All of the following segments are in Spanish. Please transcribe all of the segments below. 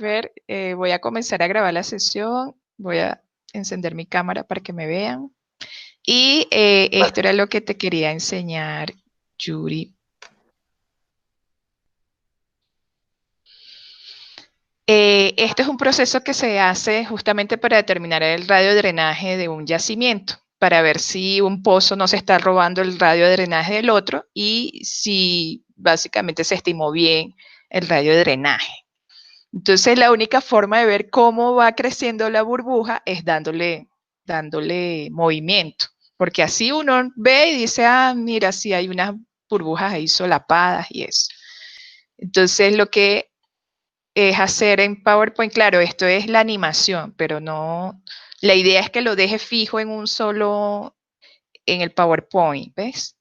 Fer. Voy a comenzar a grabar la sesión. Voy a encender mi cámara para que me vean. Y esto era lo que te quería enseñar, Yuri. Este es un proceso que se hace justamente para determinar el radio de drenaje de un yacimiento, para ver si un pozo no se está robando el radio de drenaje del otro y si básicamente se estimó bien el radio de drenaje. Entonces, la única forma de ver cómo va creciendo la burbuja es dándole movimiento, porque así uno ve y dice, ah, mira, sí hay unas burbujas ahí solapadas y eso. Entonces, lo que es hacer en PowerPoint, claro, esto es la animación, pero no, la idea es que lo deje fijo en un solo, en el PowerPoint, ¿ves?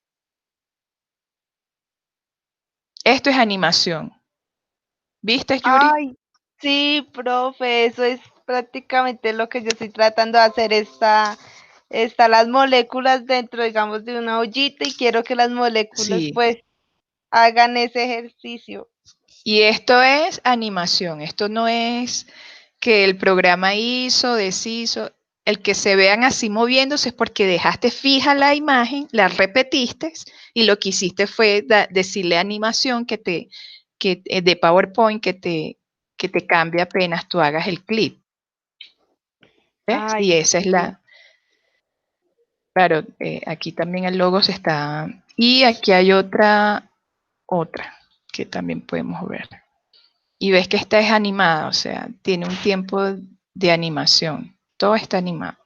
Esto es animación. ¿Viste, Yuri? Ay, sí, profe, eso es prácticamente lo que yo estoy tratando de hacer. Está las moléculas dentro, digamos, de una ollita y quiero que las moléculas Sí. pues hagan ese ejercicio. Y esto es animación, esto no es que el programa hizo, deshizo. El que se vean así moviéndose es porque dejaste fija la imagen, la repetiste y lo que hiciste fue decirle animación de PowerPoint que te cambie apenas tú hagas el clip. ¿Ves? Y Ay, esa es sí. claro, aquí también el logo se está, y aquí hay otra que también podemos ver. Y ves que esta es animada, o sea, tiene un tiempo de animación. Todo está animado.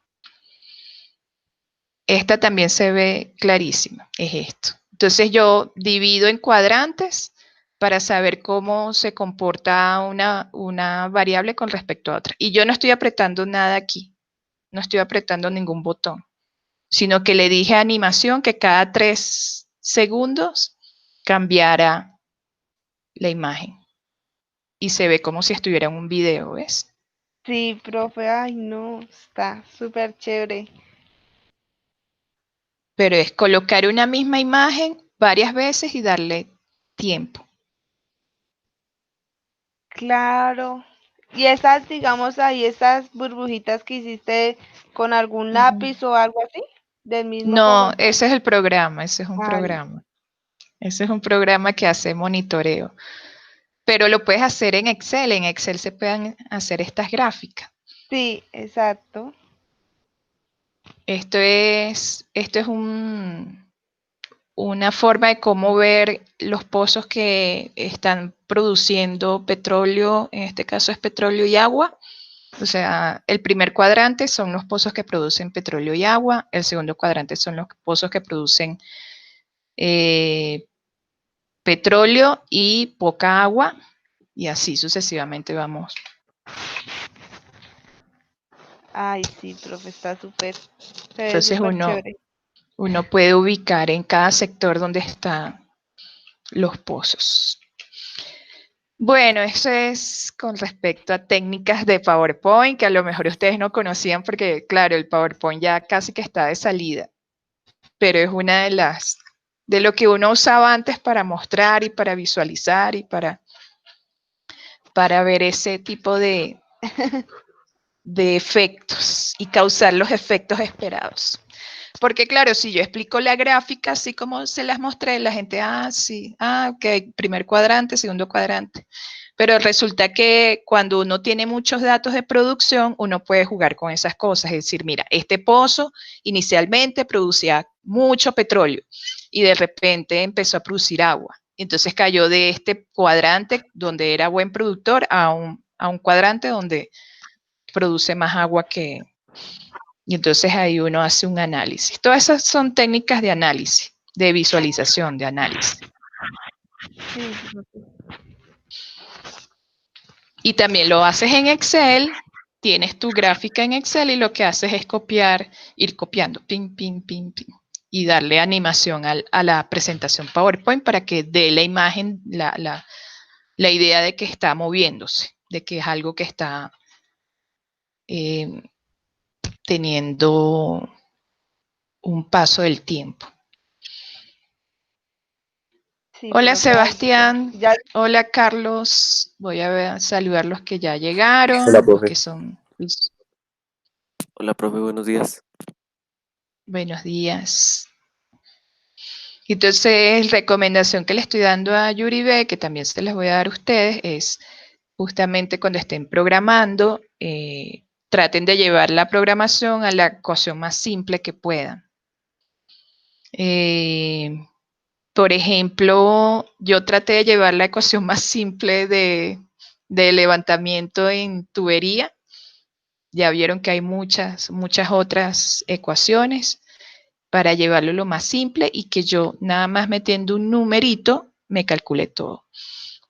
Esta también se ve clarísima, es esto. Entonces yo divido en cuadrantes para saber cómo se comporta una variable con respecto a otra. Y yo no estoy apretando nada aquí, no estoy apretando ningún botón, sino que le dije a animación que cada 3 segundos cambiara la imagen. Y se ve como si estuviera en un video, ¿ves? Sí, profe, ay, no, está súper chévere. Pero es colocar una misma imagen varias veces y darle tiempo. Claro. Y esas, digamos, ahí, esas burbujitas que hiciste con algún Ujú. lápiz o algo así, del mismo No, PowerPoint. ese es el programa, ese es un Ay, programa. Ese es un programa que hace monitoreo. Pero lo puedes hacer en Excel se pueden hacer estas gráficas. sí, exacto. Esto es una forma de cómo ver los pozos que están produciendo petróleo, en este caso es petróleo y agua. O sea, el primer cuadrante son los pozos que producen petróleo y agua, el segundo cuadrante son los pozos que producen petróleo y poca agua, y así sucesivamente vamos. Ay, sí, profe, está súper, se ve Entonces súper chévere. uno puede ubicar en cada sector donde están los pozos. Bueno, eso es con respecto a técnicas de PowerPoint, que a lo mejor ustedes no conocían porque, claro, el PowerPoint ya casi que está de salida, pero es una de lo que uno usaba antes para mostrar y para visualizar y para ver ese tipo de efectos y causar los efectos esperados. Porque claro, si yo explico la gráfica así como se las mostré, la gente, sí, ok, primer cuadrante, segundo cuadrante. Pero resulta que cuando uno tiene muchos datos de producción, uno puede jugar con esas cosas. Es decir, mira, este pozo inicialmente producía mucho petróleo y de repente empezó a producir agua. Entonces cayó de este cuadrante donde era buen productor a un cuadrante donde produce más agua que... Y entonces ahí uno hace un análisis. Todas esas son técnicas de análisis, de visualización, de análisis. Sí, profe. Y también lo haces en Excel, tienes tu gráfica en Excel y lo que haces es copiar, ir copiando, pin, pin, pin, pin, y darle animación a la presentación PowerPoint para que dé la imagen, la idea de que está moviéndose, de que es algo que está eh, teniendo un paso del tiempo. Sí, Hola profe, ahí está. Sebastián, Ya, hola Carlos, voy a saludar los que ya Hola, llegaron, los profe. que son, Hola, profe, buenos días. buenos días. Entonces, recomendación que le estoy dando a Yuribe, que también se les voy a dar a ustedes, es justamente cuando estén programando, traten de llevar la programación a la ecuación más simple que puedan. Por ejemplo, yo traté de llevar la ecuación más simple de levantamiento en tubería. Ya vieron que hay muchas otras ecuaciones para llevarlo lo más simple y que yo nada más metiendo un numerito me calcule todo.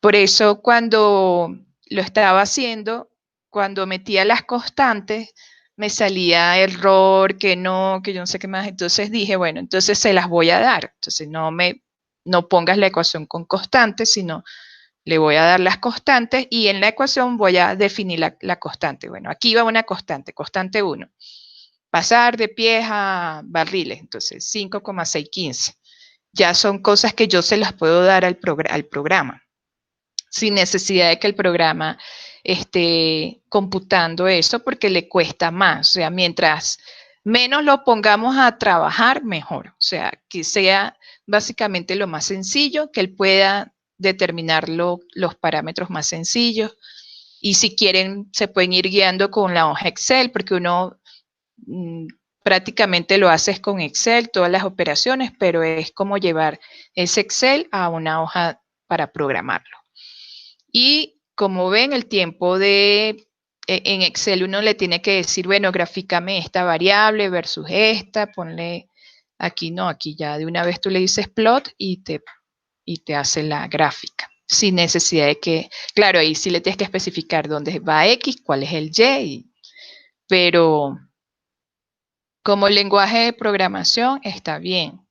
Por eso cuando lo estaba haciendo, cuando metía las constantes, me salía error, que yo no sé qué más. Entonces dije, bueno, entonces se las voy a dar. Entonces no pongas la ecuación con constantes, sino le voy a dar las constantes y en la ecuación voy a definir la constante. Bueno, aquí va una constante, constante 1. Pasar de pies a barriles, entonces 5,615. Ya son cosas que yo se las puedo dar al programa, sin necesidad de que el programa esté computando eso porque le cuesta más. O sea, mientras menos lo pongamos a trabajar, mejor. O sea, que sea básicamente lo más sencillo, que él pueda determinar los parámetros más sencillos. Y si quieren, se pueden ir guiando con la hoja Excel, porque uno prácticamente lo haces con Excel, todas las operaciones, pero es como llevar ese Excel a una hoja para programarlo. Y como ven, el tiempo en Excel uno le tiene que decir, bueno, grafícame esta variable versus esta, ponle aquí, no, aquí ya de una vez tú le dices plot y te hace la gráfica, sin necesidad de que, claro, ahí sí le tienes que especificar dónde va X, cuál es el Y, pero como lenguaje de programación está bien.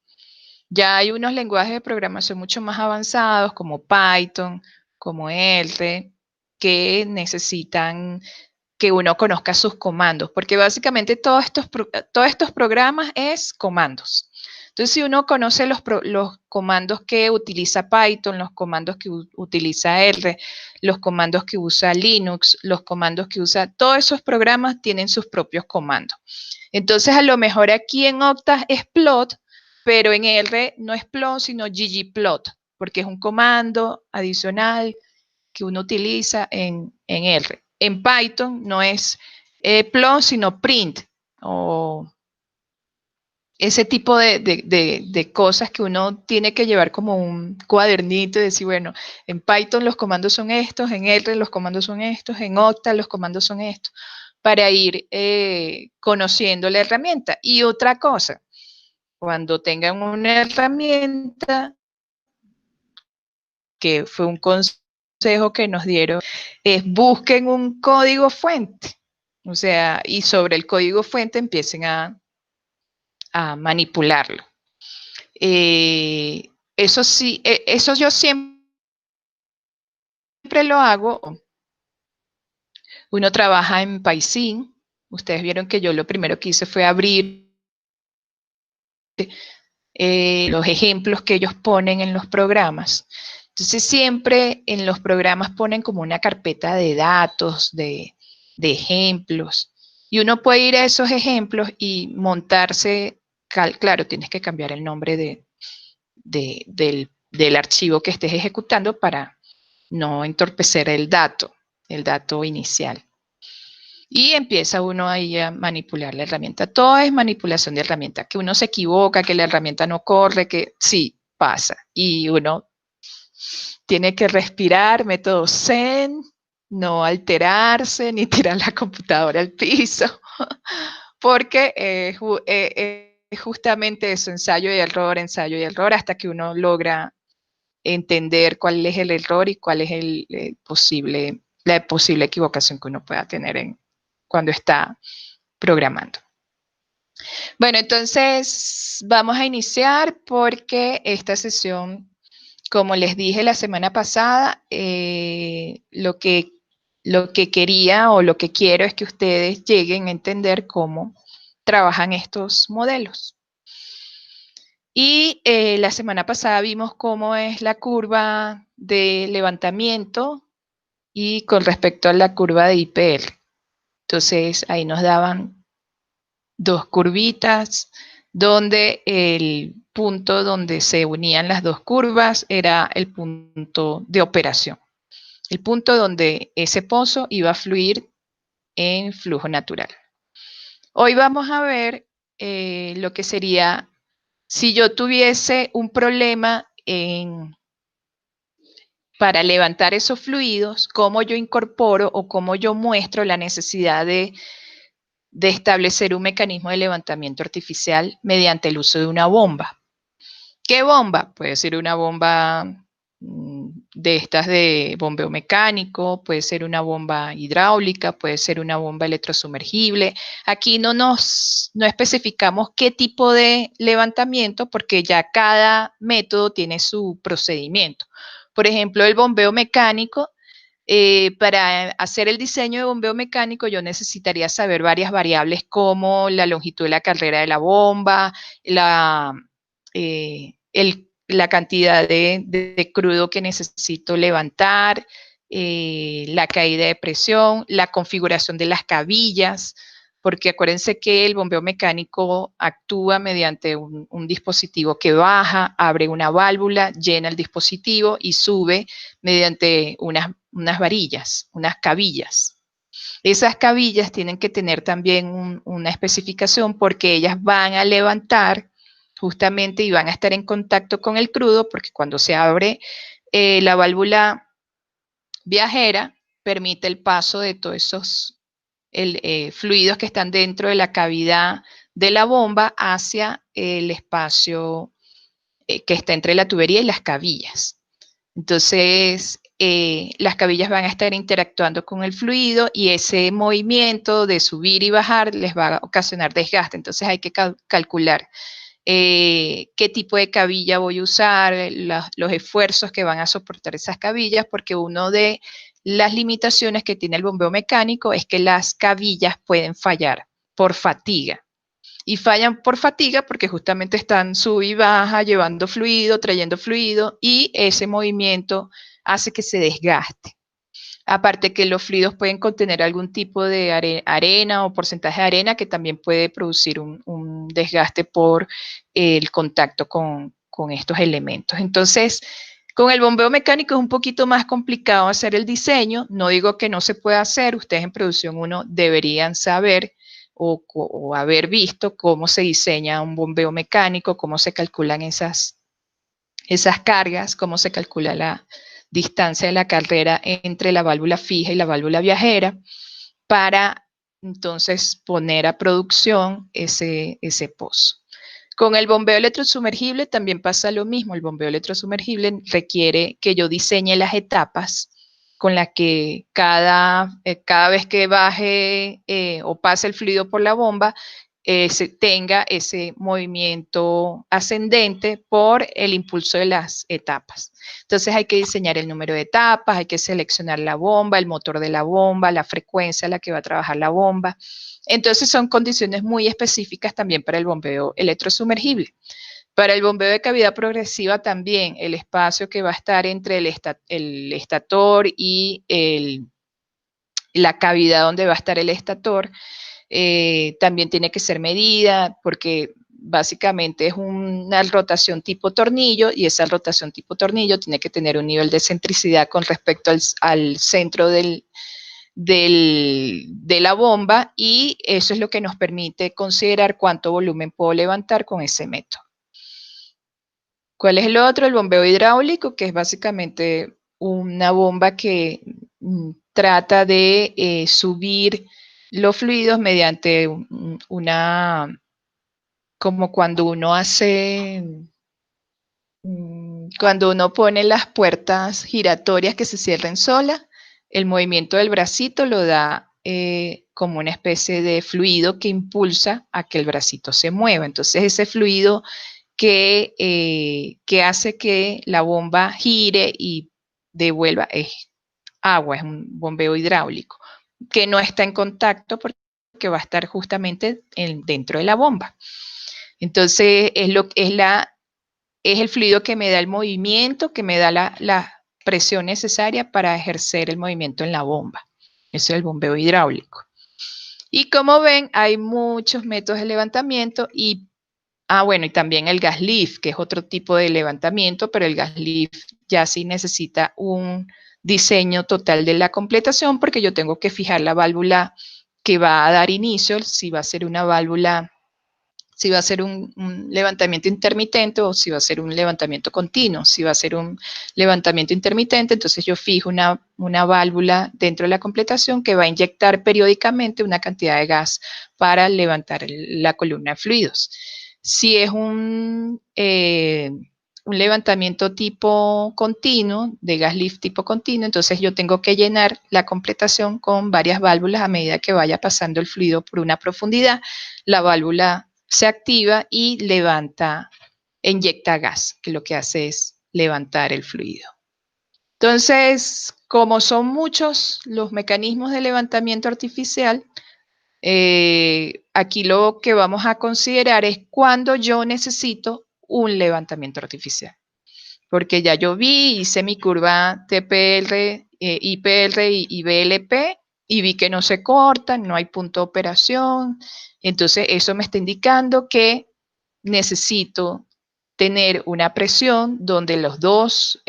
Ya hay unos lenguajes de programación mucho más avanzados como Python, como R, que necesitan que uno conozca sus comandos, porque básicamente todos estos programas es comandos. Entonces, si uno conoce los comandos que utiliza Python, los comandos que utiliza R, los comandos que usa Linux, los comandos que usa, todos esos programas tienen sus propios comandos. Entonces, a lo mejor aquí en Octave es plot, pero en R no es plot, sino ggplot, porque es un comando adicional que uno utiliza en R. En Python no es plot, sino print, o ese tipo de cosas que uno tiene que llevar como un cuadernito y decir, bueno, en Python los comandos son estos, en R los comandos son estos, en Octave los comandos son estos, para ir conociendo la herramienta. Y otra cosa, cuando tengan una herramienta, que fue un consejo que nos dieron, es busquen un código fuente. O sea, y sobre el código fuente empiecen a manipularlo. Eso sí, eso yo siempre lo hago. Uno trabaja en Python. Ustedes vieron que yo lo primero que hice fue abrir los ejemplos que ellos ponen en los programas. Entonces siempre en los programas ponen como una carpeta de datos, de ejemplos, y uno puede ir a esos ejemplos y montarse, claro, tienes que cambiar el nombre del archivo que estés ejecutando para no entorpecer el dato inicial. Y empieza uno ahí a manipular la herramienta. Todo es manipulación de herramienta. Que uno se equivoca, que la herramienta no corre, que sí, pasa. Y uno tiene que respirar, método Zen, no alterarse, ni tirar la computadora al piso, porque es justamente eso, ensayo y error, hasta que uno logra entender cuál es el error y cuál es la posible equivocación que uno pueda tener cuando está programando. Bueno, entonces vamos a iniciar porque esta sesión, como les dije la semana pasada, lo que quería o lo que quiero es que ustedes lleguen a entender cómo trabajan estos modelos. Y la semana pasada vimos cómo es la curva de levantamiento y con respecto a la curva de IPR. Entonces ahí nos daban dos curvitas donde el punto donde se unían las dos curvas era el punto de operación. El punto donde ese pozo iba a fluir en flujo natural. Hoy vamos a ver lo que sería si yo tuviese un problema para levantar esos fluidos, cómo yo incorporo o cómo yo muestro la necesidad de establecer un mecanismo de levantamiento artificial mediante el uso de una bomba. ¿Qué bomba? Puede ser una bomba de estas de bombeo mecánico, puede ser una bomba hidráulica, puede ser una bomba electrosumergible. Aquí no especificamos qué tipo de levantamiento porque ya cada método tiene su procedimiento. Por ejemplo, el bombeo mecánico, para hacer el diseño de bombeo mecánico yo necesitaría saber varias variables como la longitud de la carrera de la bomba, la cantidad de crudo que necesito levantar, la caída de presión, la configuración de las cabillas, porque acuérdense que el bombeo mecánico actúa mediante un dispositivo que baja, abre una válvula, llena el dispositivo y sube mediante unas varillas, unas cabillas. Esas cabillas tienen que tener también una especificación porque ellas van a levantar justamente y van a estar en contacto con el crudo porque cuando se abre la válvula viajera permite el paso de todos esos fluidos que están dentro de la cavidad de la bomba hacia el espacio que está entre la tubería y las cabillas. Entonces, las cabillas van a estar interactuando con el fluido y ese movimiento de subir y bajar les va a ocasionar desgaste. Entonces hay que calcular qué tipo de cabilla voy a usar, los esfuerzos que van a soportar esas cabillas, porque una de las limitaciones que tiene el bombeo mecánico es que las cabillas pueden fallar por fatiga. Y fallan por fatiga porque justamente están sub y baja, llevando fluido, trayendo fluido, y ese movimiento hace que se desgaste. Aparte que los fluidos pueden contener algún tipo de arena o porcentaje de arena que también puede producir un desgaste por el contacto con estos elementos. Entonces, con el bombeo mecánico es un poquito más complicado hacer el diseño. No digo que no se pueda hacer, ustedes en producción 1 deberían saber o haber visto cómo se diseña un bombeo mecánico, cómo se calculan esas cargas, cómo se calcula la distancia de la carrera entre la válvula fija y la válvula viajera para entonces poner a producción ese pozo. Con el bombeo electrosumergible también pasa lo mismo. El bombeo electrosumergible requiere que yo diseñe las etapas con las que cada vez que baje o pase el fluido por la bomba, tenga ese movimiento ascendente por el impulso de las etapas. Entonces hay que diseñar el número de etapas, hay que seleccionar la bomba, el motor de la bomba, la frecuencia a la que va a trabajar la bomba. Entonces son condiciones muy específicas también para el bombeo electrosumergible. Para el bombeo de cavidad progresiva también el espacio que va a estar entre el estator y la cavidad donde va a estar el estator también tiene que ser medida porque básicamente es una rotación tipo tornillo y esa rotación tipo tornillo tiene que tener un nivel de centricidad con respecto al centro de la bomba y eso es lo que nos permite considerar cuánto volumen puedo levantar con ese método. ¿Cuál es el otro? El bombeo hidráulico, que es básicamente una bomba que trata de subir los fluidos mediante como cuando uno cuando uno pone las puertas giratorias que se cierren solas, el movimiento del bracito lo da como una especie de fluido que impulsa a que el bracito se mueva. Entonces ese fluido que hace que la bomba gire y devuelva es agua, es un bombeo hidráulico, que no está en contacto porque va a estar justamente dentro de la bomba. Entonces es la es el fluido que me da el movimiento, que me da la presión necesaria para ejercer el movimiento en la bomba. Eso es el bombeo hidráulico. Y como ven, hay muchos métodos de levantamiento y, bueno, y también el gas lift, que es otro tipo de levantamiento, pero el gas lift ya sí necesita un diseño total de la completación porque yo tengo que fijar la válvula que va a dar inicio, si va a ser una válvula, si va a ser un levantamiento intermitente o si va a ser un levantamiento continuo. Si va a ser un levantamiento intermitente, entonces yo fijo una válvula dentro de la completación que va a inyectar periódicamente una cantidad de gas para levantar la columna de fluidos. Si es un levantamiento tipo continuo, de gas lift tipo continuo, entonces yo tengo que llenar la completación con varias válvulas a medida que vaya pasando el fluido por una profundidad. La válvula se activa y levanta, inyecta gas, que lo que hace es levantar el fluido. Entonces, como son muchos los mecanismos de levantamiento artificial, aquí lo que vamos a considerar es cuando yo necesito un levantamiento artificial. Porque ya yo hice mi curva TPR, IPR y BLP y vi que no se cortan, no hay punto de operación. Entonces eso me está indicando que necesito tener una presión donde las dos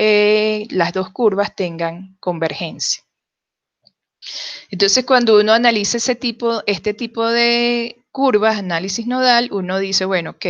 curvas tengan convergencia. Entonces, cuando uno analiza este tipo de curvas, análisis nodal, uno dice, bueno, ok,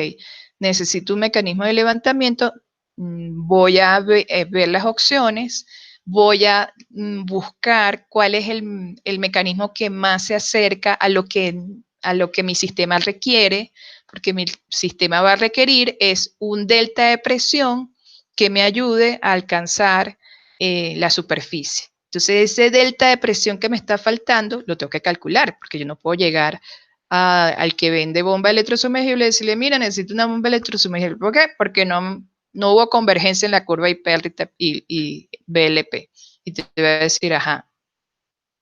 necesito un mecanismo de levantamiento, voy a ver las opciones, voy a buscar cuál es el mecanismo que más se acerca a lo que mi sistema requiere, porque mi sistema va a requerir es un delta de presión que me ayude a alcanzar la superficie. Entonces, ese delta de presión que me está faltando, lo tengo que calcular, porque yo no puedo llegar al que vende bomba electrosumergible y decirle, mira, necesito una bomba electrosumergible. ¿Por qué? Porque no hubo convergencia en la curva IPR y BLP. Y te voy a decir, ajá,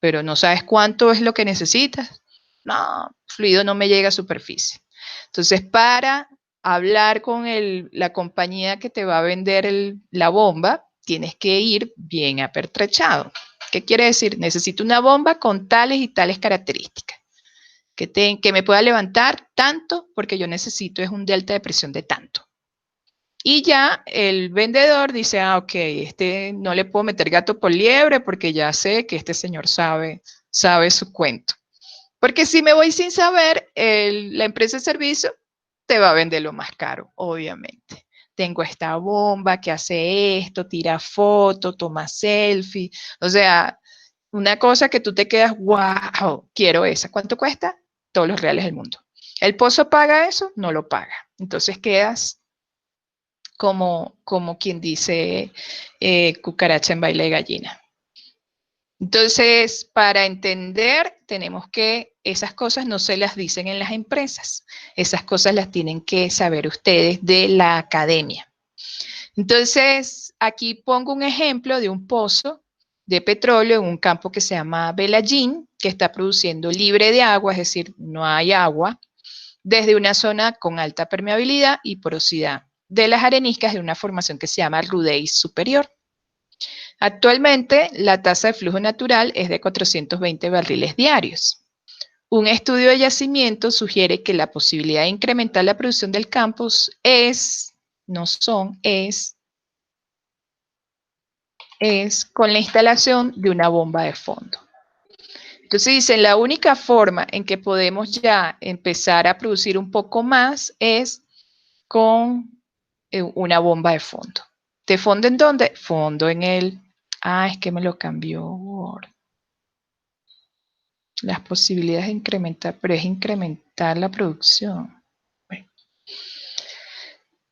pero no sabes cuánto es lo que necesitas. No, fluido no me llega a superficie. Entonces, para hablar con la compañía que te va a vender la bomba, tienes que ir bien apertrechado. ¿Qué quiere decir? Necesito una bomba con tales y tales características. Que me pueda levantar tanto, porque yo necesito es un delta de presión de tanto. Y ya el vendedor dice, ok, no le puedo meter gato por liebre porque ya sé que este señor sabe su cuento. Porque si me voy sin saber, la empresa de servicio te va a vender lo más caro, obviamente. Tengo esta bomba que hace esto, tira foto, toma selfie. O sea, una cosa que tú te quedas, wow, quiero esa. ¿Cuánto cuesta? Todos los reales del mundo. ¿El pozo paga eso? No lo paga. Entonces quedas como quien dice cucaracha en baile de gallina. Entonces, para entender, tenemos que esas cosas no se las dicen en las empresas. Esas cosas las tienen que saber ustedes de la academia. Entonces, aquí pongo un ejemplo de un pozo de petróleo en un campo que se llama Belallín, que está produciendo libre de agua, es decir, no hay agua, desde una zona con alta permeabilidad y porosidad de las areniscas de una formación que se llama Rudéis Superior. Actualmente, la tasa de flujo natural es de 420 barriles diarios. Un estudio de yacimiento sugiere que la posibilidad de incrementar la producción del campus es con la instalación de una bomba de fondo. Entonces dicen, la única forma en que podemos ya empezar a producir un poco más es con una bomba de fondo. ¿De fondo en dónde? Fondo en el... es que me lo cambió. Las posibilidades de incrementar, pero es incrementar la producción. Bueno.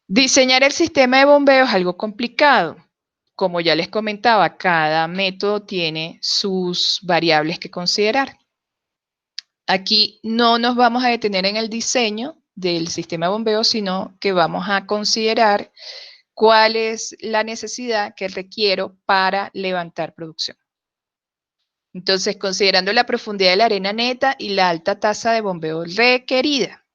Diseñar el sistema de bombeo es algo complicado. Como ya les comentaba, cada método tiene sus variables que considerar. Aquí no nos vamos a detener en el diseño del sistema de bombeo, sino que vamos a considerar cuál es la necesidad que requiero para levantar producción. Entonces, considerando la profundidad de la arena neta y la alta tasa de bombeo requerida,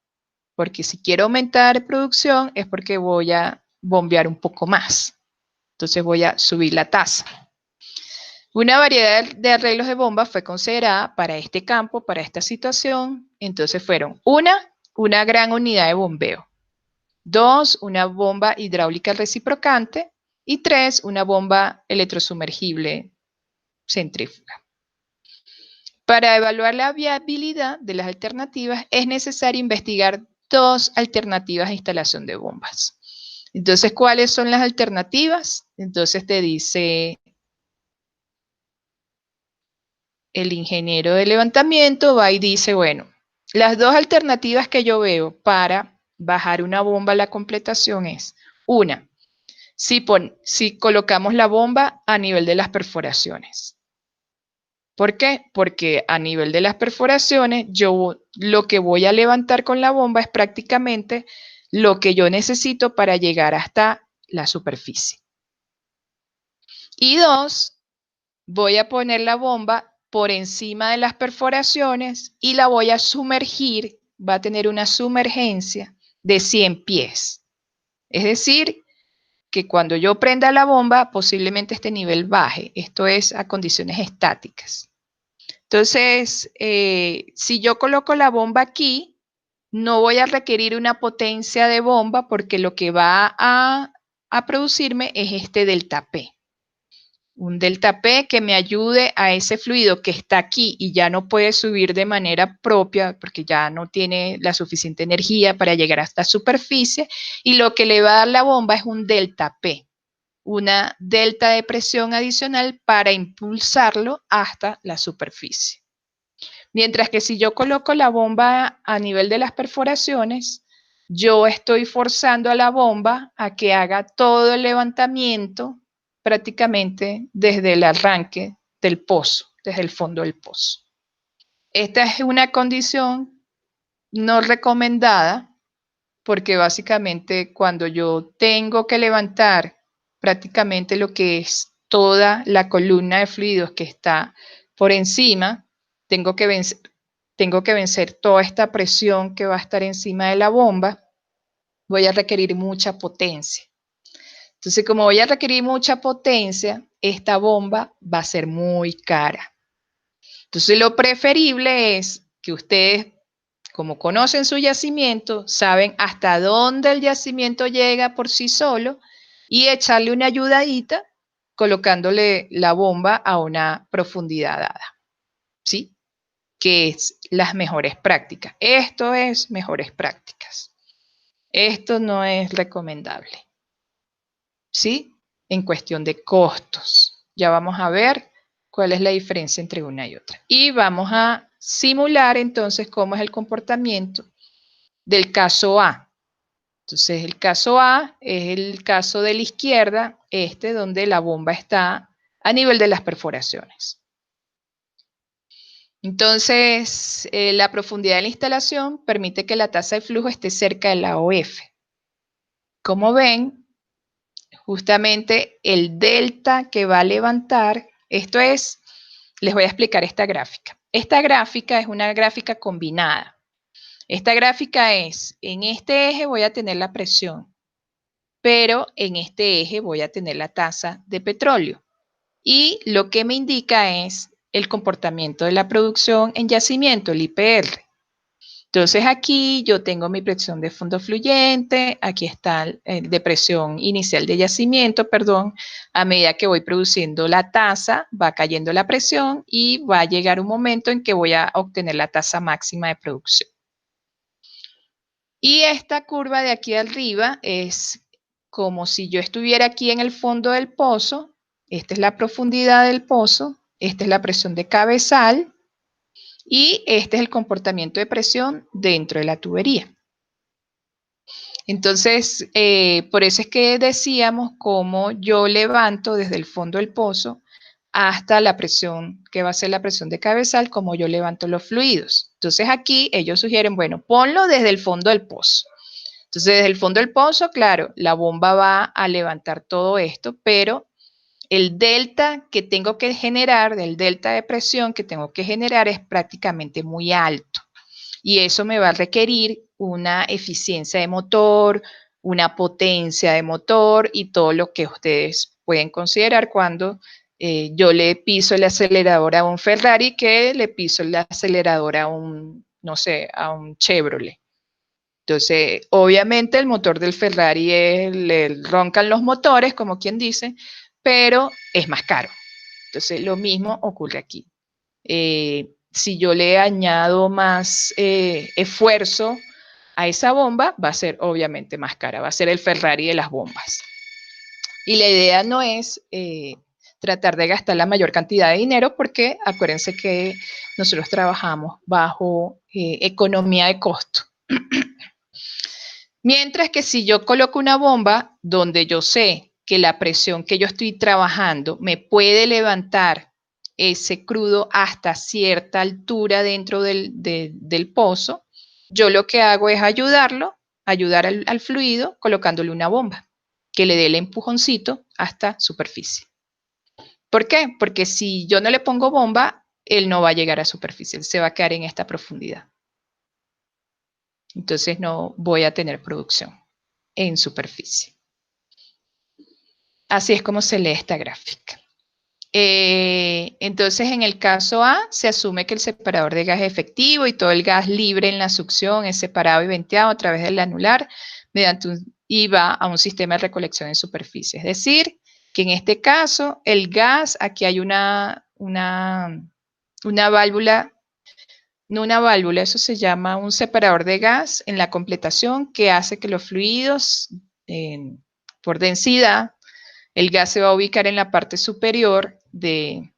porque si quiero aumentar producción es porque voy a bombear un poco más. Entonces voy a subir la tasa. Una variedad de arreglos de bomba fue considerada para este campo, para esta situación. Entonces fueron una gran unidad de bombeo. 2, una bomba hidráulica reciprocante. Y 3, una bomba electrosumergible centrífuga. Para evaluar la viabilidad de las alternativas es necesario investigar 2 alternativas de instalación de bombas. Entonces, ¿cuáles son las alternativas? Entonces te dice el ingeniero de levantamiento, va y dice, bueno, las 2 alternativas que yo veo para bajar una bomba a la completación es, una, si colocamos la bomba a nivel de las perforaciones. ¿Por qué? Porque a nivel de las perforaciones, yo lo que voy a levantar con la bomba es prácticamente lo que yo necesito para llegar hasta la superficie. Y 2, voy a poner la bomba por encima de las perforaciones y la voy a sumergir, va a tener una sumergencia de 100 pies. Es decir, que cuando yo prenda la bomba, posiblemente este nivel baje. Esto es a condiciones estáticas. Entonces, si yo coloco la bomba aquí, no voy a requerir una potencia de bomba porque lo que va a producirme es este delta P. Un delta P que me ayude a ese fluido que está aquí y ya no puede subir de manera propia porque ya no tiene la suficiente energía para llegar hasta la superficie, y lo que le va a dar la bomba es un delta P, una delta de presión adicional para impulsarlo hasta la superficie. Mientras que si yo coloco la bomba a nivel de las perforaciones, yo estoy forzando a la bomba a que haga todo el levantamiento prácticamente desde el arranque del pozo, desde el fondo del pozo. Esta es una condición no recomendada porque básicamente cuando yo tengo que levantar prácticamente lo que es toda la columna de fluidos que está por encima, tengo que vencer toda esta presión que va a estar encima de la bomba, voy a requerir mucha potencia. Entonces, como voy a requerir mucha potencia, esta bomba va a ser muy cara. Entonces, lo preferible es que ustedes, como conocen su yacimiento, saben hasta dónde el yacimiento llega por sí solo y echarle una ayudadita colocándole la bomba a una profundidad dada, ¿sí? Que es las mejores prácticas. Esto es mejores prácticas. Esto no es recomendable, ¿sí? En cuestión de costos. Ya vamos a ver cuál es la diferencia entre una y otra. Y vamos a simular entonces cómo es el comportamiento del caso A. Entonces el caso A es el caso de la izquierda, donde la bomba está a nivel de las perforaciones. Entonces, la profundidad de la instalación permite que la tasa de flujo esté cerca de la OF. Como ven, justamente el delta que va a levantar, esto es, les voy a explicar esta gráfica. Esta gráfica es una gráfica combinada. Esta gráfica es, en este eje voy a tener la presión, pero en este eje voy a tener la tasa de petróleo. Y lo que me indica es el comportamiento de la producción en yacimiento, el IPR. Entonces aquí yo tengo mi presión de fondo fluyente, aquí está de presión inicial de yacimiento, perdón. A medida que voy produciendo la tasa, va cayendo la presión y va a llegar un momento en que voy a obtener la tasa máxima de producción. Y esta curva de aquí arriba es como si yo estuviera aquí en el fondo del pozo. Esta es la profundidad del pozo, esta es la presión de cabezal y este es el comportamiento de presión dentro de la tubería. Entonces, por eso es que decíamos cómo yo levanto desde el fondo del pozo hasta la presión, que va a ser la presión de cabezal, como yo levanto los fluidos. Entonces aquí ellos sugieren, bueno, ponlo desde el fondo del pozo. Entonces, desde el fondo del pozo, claro, la bomba va a levantar todo esto, pero el delta que tengo que generar, el delta de presión que tengo que generar es prácticamente muy alto. Y eso me va a requerir una eficiencia de motor, una potencia de motor y todo lo que ustedes pueden considerar cuando yo le piso el acelerador a un Ferrari que le piso el acelerador a un, no sé, a un Chevrolet. Entonces, obviamente el motor del Ferrari le roncan los motores, como quien dice, pero es más caro. Entonces, lo mismo ocurre aquí. Si yo le añado más esfuerzo a esa bomba, va a ser obviamente más cara, va a ser el Ferrari de las bombas. Y la idea no es tratar de gastar la mayor cantidad de dinero, porque acuérdense que nosotros trabajamos bajo economía de costo. Mientras que si yo coloco una bomba donde yo sé que la presión que yo estoy trabajando me puede levantar ese crudo hasta cierta altura dentro del pozo, yo lo que hago es ayudar al fluido colocándole una bomba que le dé el empujoncito hasta superficie. ¿Por qué? Porque si yo no le pongo bomba, él no va a llegar a superficie, él se va a quedar en esta profundidad. Entonces no voy a tener producción en superficie. Así es como se lee esta gráfica. Entonces, en el caso A, se asume que el separador de gas es efectivo y todo el gas libre en la succión es separado y venteado a través del anular y va a un sistema de recolección en superficie. Es decir, que en este caso, el gas, aquí hay una válvula, no una válvula, eso se llama un separador de gas en la completación que hace que los fluidos por densidad, el gas se va a ubicar en la parte superior de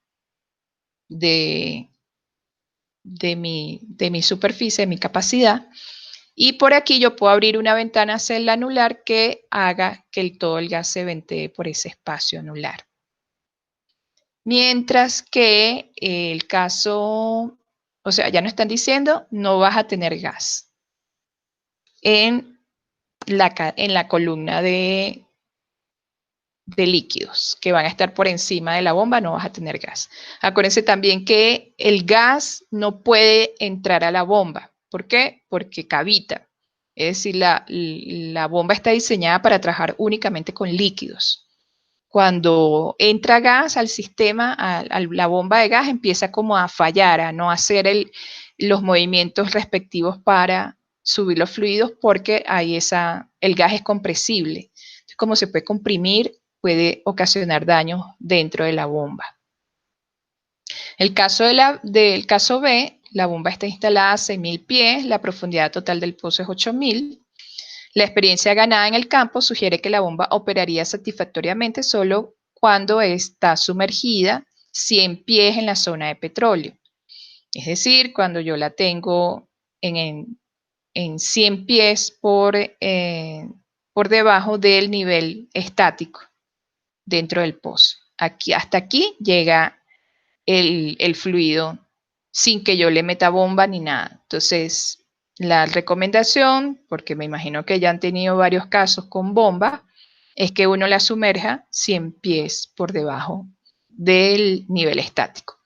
mi superficie, de mi capacidad, y por aquí yo puedo abrir una ventana hacia el anular que haga que todo el gas se ventee por ese espacio anular. Mientras que el caso, o sea, ya nos están diciendo, no vas a tener gas en la columna de líquidos que van a estar por encima de la bomba, no vas a tener gas. Acuérdense también que el gas no puede entrar a la bomba. ¿Por qué? Porque cavita. Es decir, la bomba está diseñada para trabajar únicamente con líquidos. Cuando entra gas al sistema, a la bomba de gas empieza como a fallar, a no hacer los movimientos respectivos para subir los fluidos, porque ahí el gas es compresible. Entonces, como se puede comprimir, puede ocasionar daños dentro de la bomba. El caso del caso B, la bomba está instalada a 6.000 pies, la profundidad total del pozo es 8.000. La experiencia ganada en el campo sugiere que la bomba operaría satisfactoriamente solo cuando está sumergida 100 pies en la zona de petróleo. Es decir, cuando yo la tengo en 100 pies por debajo del nivel estático dentro del pozo. Hasta aquí llega el fluido sin que yo le meta bomba ni nada. Entonces, la recomendación, porque me imagino que ya han tenido varios casos con bomba, es que uno la sumerja 100 pies por debajo del nivel estático.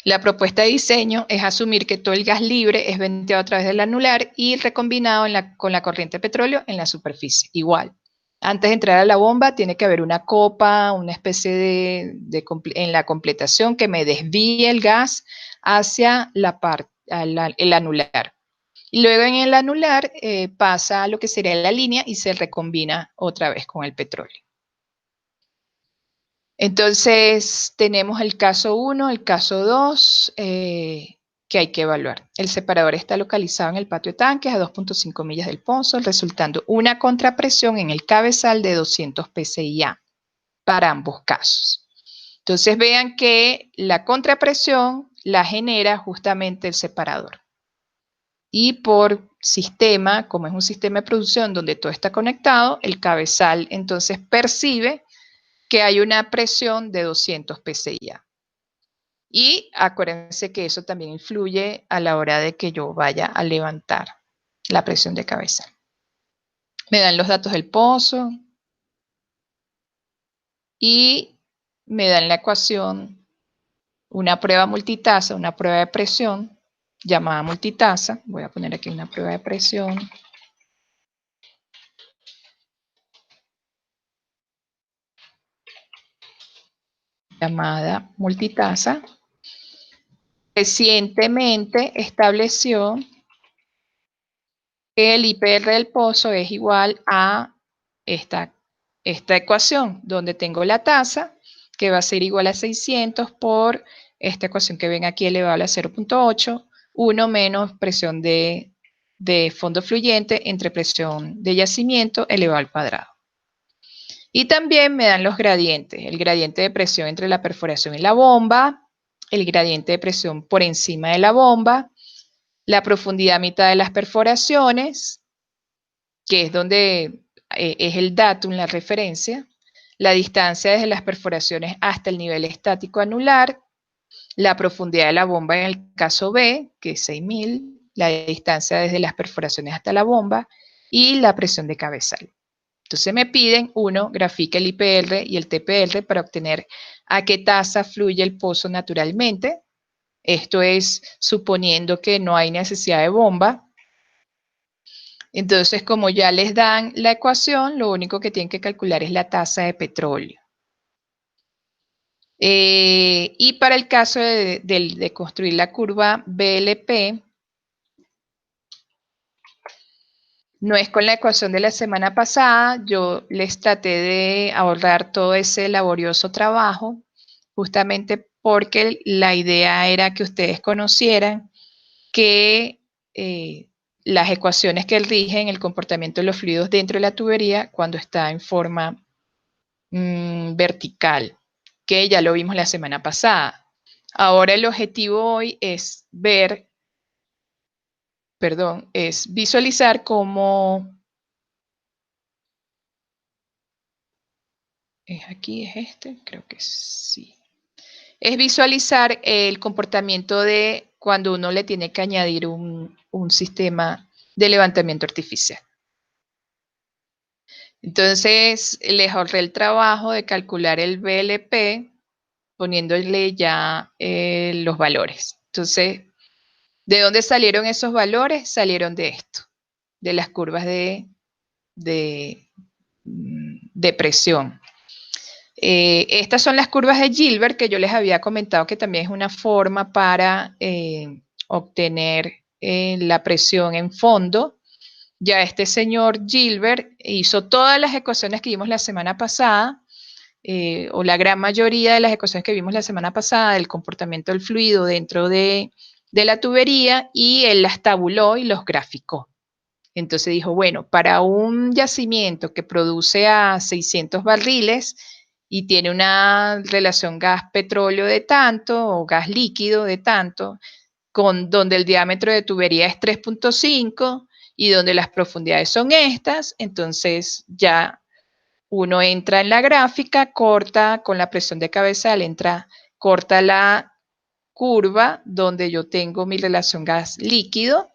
La propuesta de diseño es asumir que todo el gas libre es venteado a través del anular y recombinado con la corriente de petróleo en la superficie. Igual, antes de entrar a la bomba tiene que haber una copa, una especie en la completación que me desvíe el gas hacia el anular. Y luego en el anular pasa a lo que sería la línea y se recombina otra vez con el petróleo. Entonces, tenemos el caso 1, el caso 2, que hay que evaluar. El separador está localizado en el patio de tanques a 2.5 millas del pozo, resultando una contrapresión en el cabezal de 200 psi/A para ambos casos. Entonces, vean que la contrapresión la genera justamente el separador. Y por sistema, como es un sistema de producción donde todo está conectado, el cabezal entonces percibe que hay una presión de 200 psi/A. Y acuérdense que eso también influye a la hora de que yo vaya a levantar la presión de cabeza. Me dan los datos del pozo y me dan la ecuación, una prueba multitasa, una prueba de presión llamada multitasa. Voy a poner aquí una prueba de presión llamada multitasa, recientemente estableció que el IPR del pozo es igual a esta ecuación, donde tengo la tasa, que va a ser igual a 600 por esta ecuación que ven aquí elevado a la 0.8, 1 menos presión de fondo fluyente entre presión de yacimiento elevado al cuadrado. Y también me dan los gradientes, el gradiente de presión entre la perforación y la bomba, el gradiente de presión por encima de la bomba, la profundidad a mitad de las perforaciones, que es donde es el datum, la referencia, la distancia desde las perforaciones hasta el nivel estático anular, la profundidad de la bomba en el caso B, que es 6000, la distancia desde las perforaciones hasta la bomba, y la presión de cabezal. Entonces me piden, uno, grafique el IPR y el TPR para obtener a qué tasa fluye el pozo naturalmente. Esto es suponiendo que no hay necesidad de bomba. Entonces, como ya les dan la ecuación, lo único que tienen que calcular es la tasa de petróleo. Y para el caso de construir la curva BLP, no es con la ecuación de la semana pasada, yo les traté de ahorrar todo ese laborioso trabajo, justamente porque la idea era que ustedes conocieran que las ecuaciones que rigen el comportamiento de los fluidos dentro de la tubería cuando está en forma vertical, que ya lo vimos la semana pasada. Ahora el objetivo hoy es es visualizar cómo es aquí, es este, creo que sí. Es visualizar el comportamiento de cuando uno le tiene que añadir un sistema de levantamiento artificial. Entonces, les ahorré el trabajo de calcular el BLP poniéndole ya los valores. Entonces, ¿de dónde salieron esos valores? Salieron de esto, de las curvas de presión. Estas son las curvas de Gilbert que yo les había comentado que también es una forma para obtener la presión en fondo. Ya este señor Gilbert hizo todas las ecuaciones que vimos la semana pasada, o la gran mayoría de las ecuaciones que vimos la semana pasada del comportamiento del fluido dentro de la tubería, y él las tabuló y los graficó. Entonces dijo, bueno, para un yacimiento que produce a 600 barriles y tiene una relación gas-petróleo de tanto, o gas líquido de tanto, donde el diámetro de tubería es 3.5 y donde las profundidades son estas, entonces ya uno entra en la gráfica, corta con la presión de cabezal, corta la curva donde yo tengo mi relación gas-líquido,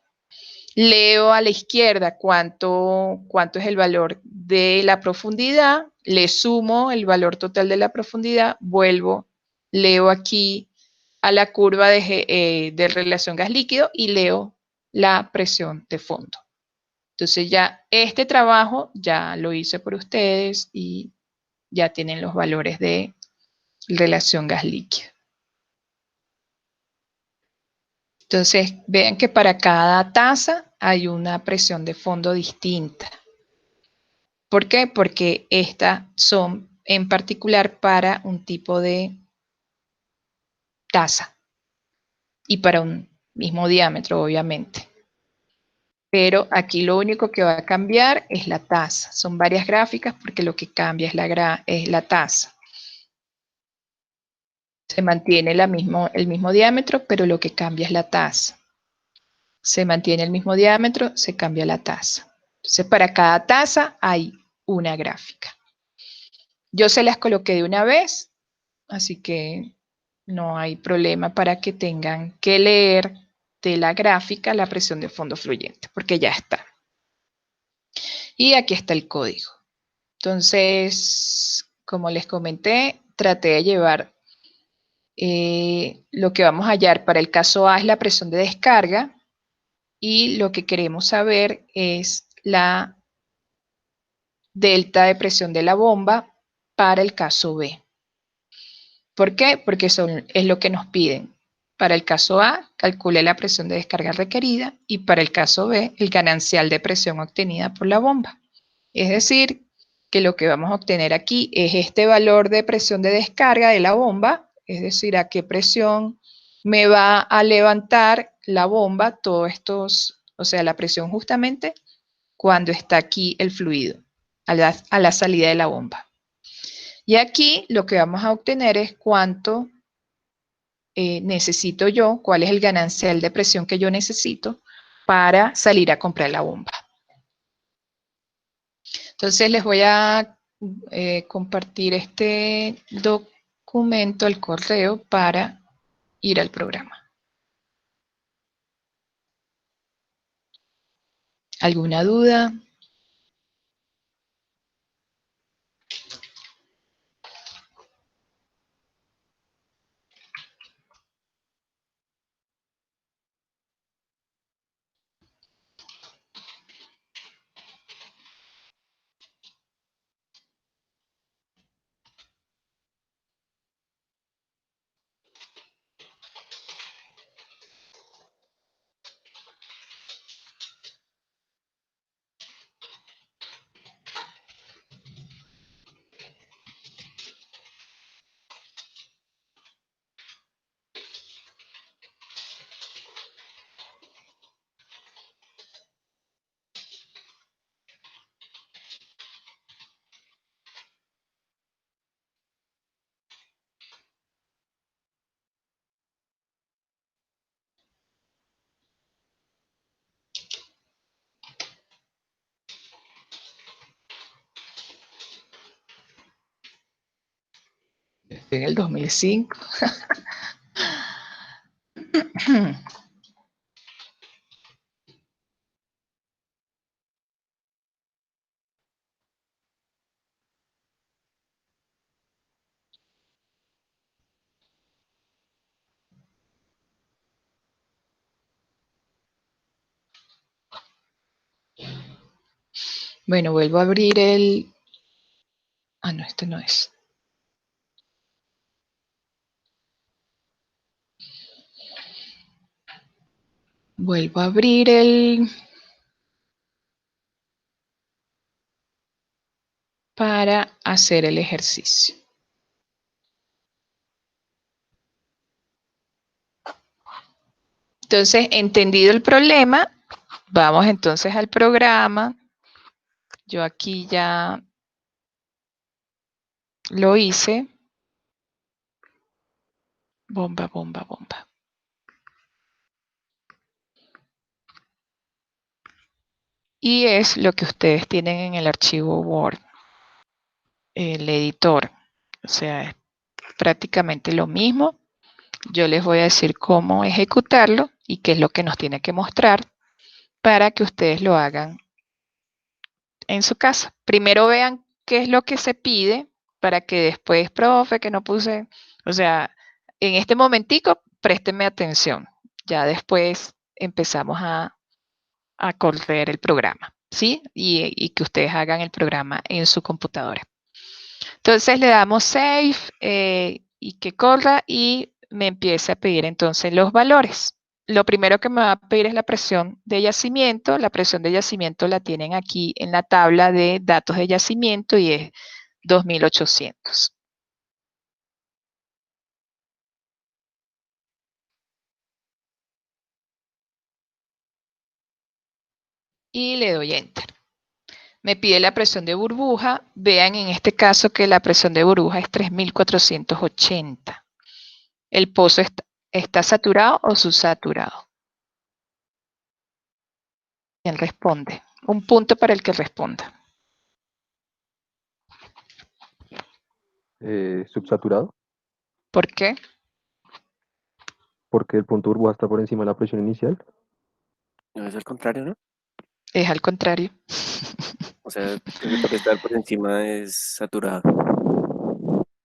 leo a la izquierda cuánto es el valor de la profundidad, le sumo el valor total de la profundidad, vuelvo, leo aquí a la curva de relación gas-líquido y leo la presión de fondo. Entonces ya este trabajo ya lo hice por ustedes y ya tienen los valores de relación gas-líquido. Entonces vean que para cada tasa hay una presión de fondo distinta. ¿Por qué? Porque estas son en particular para un tipo de tasa y para un mismo diámetro, obviamente. Pero aquí lo único que va a cambiar es la tasa. Son varias gráficas porque lo que cambia es la tasa. Se mantiene el mismo diámetro, pero lo que cambia es la tasa. Se mantiene el mismo diámetro, se cambia la tasa. Entonces, para cada tasa hay una gráfica. Yo se las coloqué de una vez, así que no hay problema para que tengan que leer de la gráfica la presión de fondo fluyente, porque ya está. Y aquí está el código. Entonces, como les comenté, traté de llevar lo que vamos a hallar para el caso A es la presión de descarga, y lo que queremos saber es la delta de presión de la bomba para el caso B. ¿Por qué? Porque es lo que nos piden. Para el caso A, calcule la presión de descarga requerida y para el caso B, el ganancial de presión obtenida por la bomba. Es decir, que lo que vamos a obtener aquí es este valor de presión de descarga de la bomba, es decir, a qué presión me va a levantar la bomba, todos estos, o sea, la presión justamente cuando está aquí el fluido, a la salida de la bomba. Y aquí lo que vamos a obtener es cuánto necesito yo, cuál es el ganancial de presión que yo necesito para salir a comprar la bomba. Entonces les voy a compartir este documento al correo para ir al programa. ¿Alguna duda? En el 2005. Bueno, vuelvo a abrir el... Ah, no, este no es. Vuelvo a abrir el... para hacer el ejercicio. Entonces, entendido el problema, vamos entonces al programa. Yo aquí ya lo hice. Bomba, bomba, bomba. Y es lo que ustedes tienen en el archivo Word, el editor. O sea, es prácticamente lo mismo. Yo les voy a decir cómo ejecutarlo y qué es lo que nos tiene que mostrar para que ustedes lo hagan en su casa. Primero vean qué es lo que se pide para que después, profe, que no puse, o sea, en este momentico, préstenme atención. Ya después empezamos a correr el programa, ¿sí? Y que ustedes hagan el programa en su computadora. Entonces le damos Save y que corra y me empieza a pedir entonces los valores. Lo primero que me va a pedir es la presión de yacimiento. La presión de yacimiento la tienen aquí en la tabla de datos de yacimiento y es 2800. Y le doy Enter. Me pide la presión de burbuja. Vean en este caso que la presión de burbuja es 3480. ¿El pozo está saturado o subsaturado? ¿Quién responde? Un punto para el que responda. Subsaturado, ¿Por qué? porque el punto de burbuja está por encima de la presión inicial. No es al contrario, ¿no? Es al contrario. O sea, por estar por encima es saturado.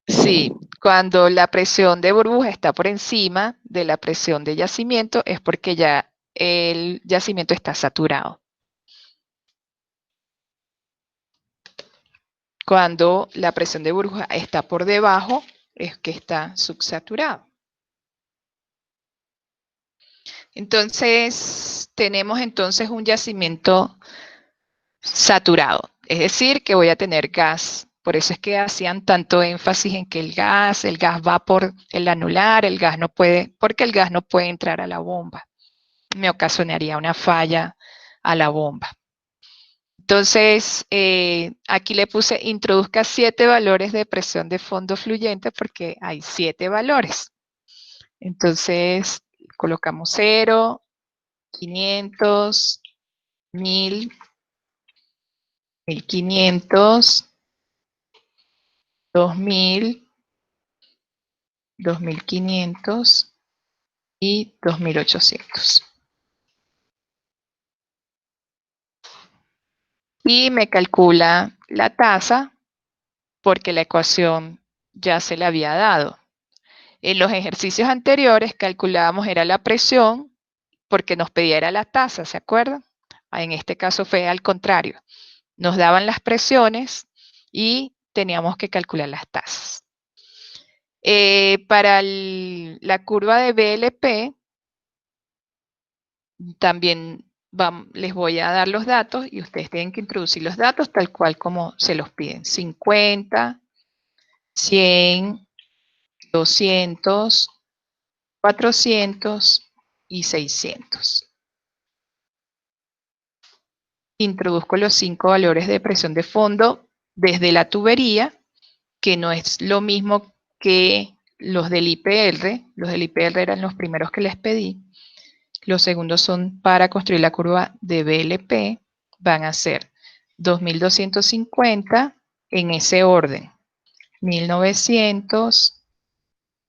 Sí, cuando la presión de burbuja está por encima de la presión de yacimiento es porque ya el yacimiento está saturado. Cuando la presión de burbuja está por debajo es que está subsaturado. Entonces, tenemos entonces un yacimiento saturado, es decir, que voy a tener gas. Por eso es que hacían tanto énfasis en que el gas va por el anular, el gas no puede, porque el gas no puede entrar a la bomba. Me ocasionaría una falla a la bomba. Entonces, aquí le puse introduzca 7 valores de presión de fondo fluyente porque hay 7 valores. Entonces, colocamos 0, 500, 1000, 1500, 2000, 2500 y 2800. Y me calcula la tasa porque la ecuación ya se la había dado. En los ejercicios anteriores calculábamos era la presión porque nos pedía era la tasa, ¿se acuerdan? En este caso fue al contrario. Nos daban las presiones y teníamos que calcular las tasas. Para la curva de BLP, también les voy a dar los datos y ustedes tienen que introducir los datos tal cual como se los piden. 50, 100, 200, 400 y 600. Introduzco los 5 valores de presión de fondo desde la tubería, que no es lo mismo que los del IPR. Los del IPR eran los primeros que les pedí. Los segundos son para construir la curva de BLP. Van a ser 2250 en ese orden. 1900,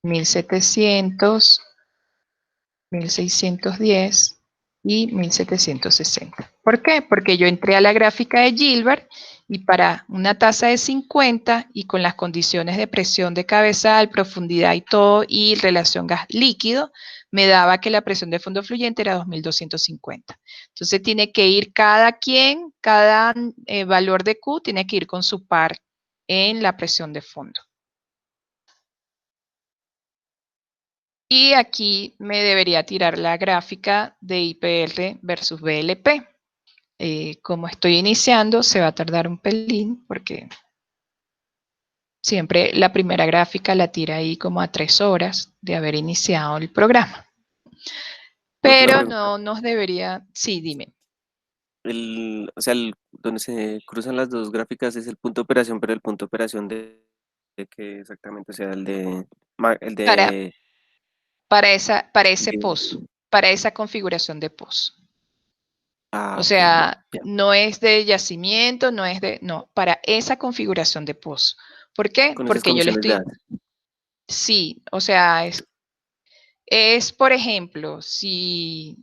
1700, 1610 y 1760. ¿Por qué? Porque yo entré a la gráfica de Gilbert y para una tasa de 50 y con las condiciones de presión de cabezal, profundidad y todo, y relación gas líquido, me daba que la presión de fondo fluyente era 2250. Entonces tiene que ir cada valor de Q tiene que ir con su par en la presión de fondo. Y aquí me debería tirar la gráfica de IPR versus BLP. Como estoy iniciando, se va a tardar un pelín porque siempre la primera gráfica la tira ahí como a 3 horas de haber iniciado el programa. Pero no nos debería... Sí, dime. O sea, donde se cruzan las dos gráficas es el punto de operación, pero el punto de operación de que exactamente, o sea, el de Para ese pozo, para esa configuración de pozo. O ok, sea, ya. no es de yacimiento, no, para esa configuración de pozo. ¿Por qué? Con esas Porque yo le condiciones estoy, dadas. sí, o sea, por ejemplo, si,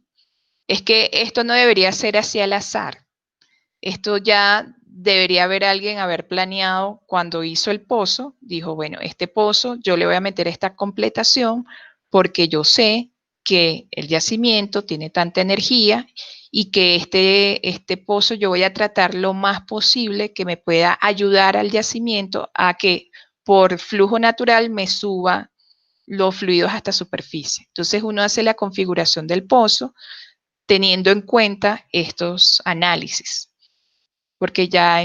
es que esto no debería ser así al azar. Esto ya debería haber planeado cuando hizo el pozo, dijo, bueno, este pozo yo le voy a meter esta completación porque yo sé que el yacimiento tiene tanta energía y que este pozo yo voy a tratar lo más posible que me pueda ayudar al yacimiento a que por flujo natural me suba los fluidos hasta superficie. Entonces uno hace la configuración del pozo teniendo en cuenta estos análisis. Porque ya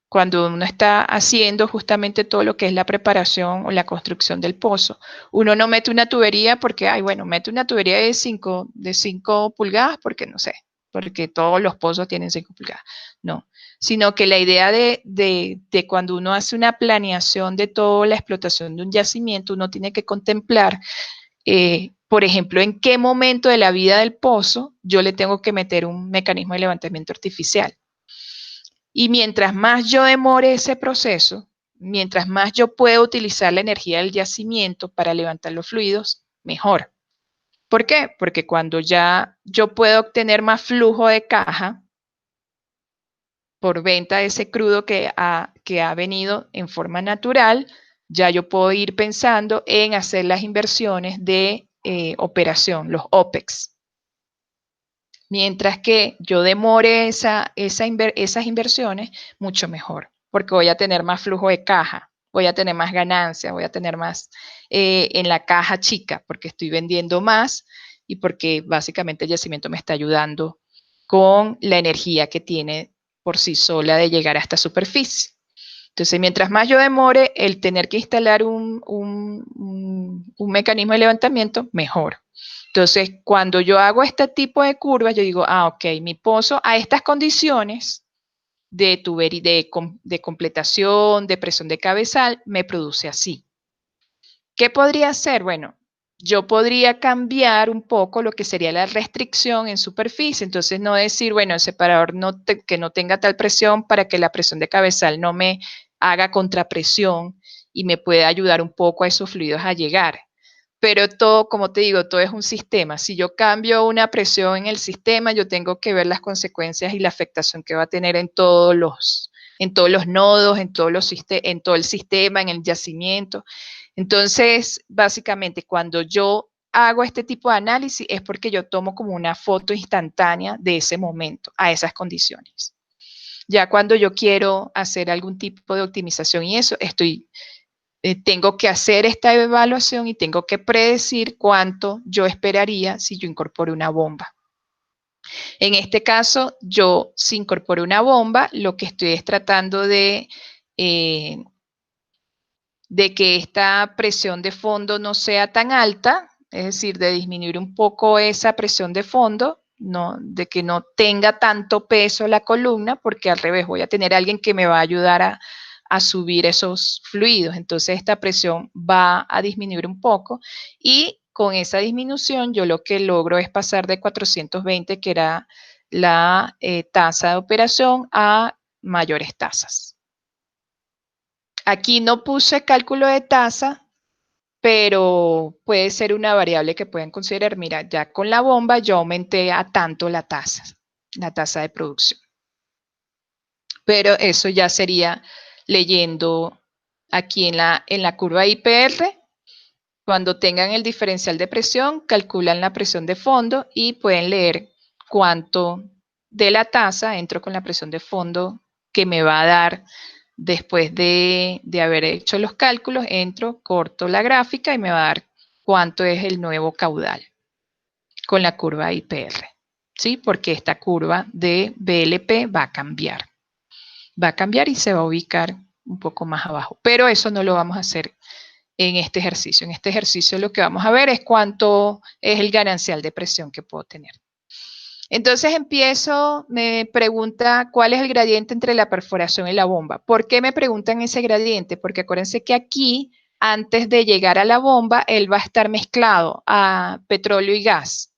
cuando uno está haciendo justamente todo lo que es la preparación o la construcción del pozo, uno no mete una tubería porque, ay, bueno, mete una tubería de 5 pulgadas porque no sé, porque todos los pozos tienen 5 pulgadas. No, sino que la idea de cuando uno hace una planeación de toda la explotación de un yacimiento, uno tiene que contemplar, por ejemplo, en qué momento de la vida del pozo yo le tengo que meter un mecanismo de levantamiento artificial. Y mientras más yo demore ese proceso, mientras más yo pueda utilizar la energía del yacimiento para levantar los fluidos, mejor. ¿Por qué? Porque cuando ya yo puedo obtener más flujo de caja por venta de ese crudo que ha venido en forma natural, ya yo puedo ir pensando en hacer las inversiones de operación, los OPEX. Mientras que yo demore esas inversiones, mucho mejor, porque voy a tener más flujo de caja voy a tener más ganancia, voy a tener más en la caja chica, porque estoy vendiendo más y porque básicamente el yacimiento me está ayudando con la energía que tiene por sí sola de llegar a esta superficie. Entonces, mientras más yo demore el tener que instalar un mecanismo de levantamiento, mejor. Entonces, cuando yo hago este tipo de curvas, yo digo, ok, mi pozo a estas condiciones de completación, de presión de cabezal, me produce así. ¿Qué podría hacer? Bueno, yo podría cambiar un poco lo que sería la restricción en superficie. Entonces, no decir, bueno, el separador que no tenga tal presión para que la presión de cabezal no me haga contrapresión y me pueda ayudar un poco a esos fluidos a llegar. Pero todo, como te digo, todo es un sistema. Si yo cambio una presión en el sistema, yo tengo que ver las consecuencias y la afectación que va a tener en todos los nodos, en todo el sistema, en el yacimiento. Entonces, básicamente, cuando yo hago este tipo de análisis es porque yo tomo como una foto instantánea de ese momento, a esas condiciones. Ya cuando yo quiero hacer algún tipo de optimización y eso, tengo que hacer esta evaluación y tengo que predecir cuánto yo esperaría si yo incorporo una bomba. En este caso, yo si incorporo una bomba, lo que estoy es tratando de que esta presión de fondo no sea tan alta, es decir, de disminuir un poco esa presión de fondo, de que no tenga tanto peso la columna, porque al revés, voy a tener a alguien que me va a ayudar a subir esos fluidos. Entonces esta presión va a disminuir un poco y con esa disminución yo lo que logro es pasar de 420, que era la tasa de operación, a mayores tasas. Aquí no puse cálculo de tasa, pero puede ser una variable que pueden considerar. Mira, ya con la bomba yo aumenté a tanto la tasa de producción. Pero eso ya sería leyendo aquí en la curva IPR. Cuando tengan el diferencial de presión, calculan la presión de fondo y pueden leer cuánto de la tasa entro con la presión de fondo que me va a dar después de haber hecho los cálculos. Entro, corto la gráfica y me va a dar cuánto es el nuevo caudal con la curva IPR, ¿sí? Porque esta curva de BLP va a cambiar. Va a cambiar y se va a ubicar un poco más abajo. Pero eso no lo vamos a hacer en este ejercicio. En este ejercicio lo que vamos a ver es cuánto es el ganancial de presión que puedo tener. Entonces me pregunta cuál es el gradiente entre la perforación y la bomba. ¿Por qué me preguntan ese gradiente? Porque acuérdense que aquí, antes de llegar a la bomba, él va a estar mezclado a petróleo y gas.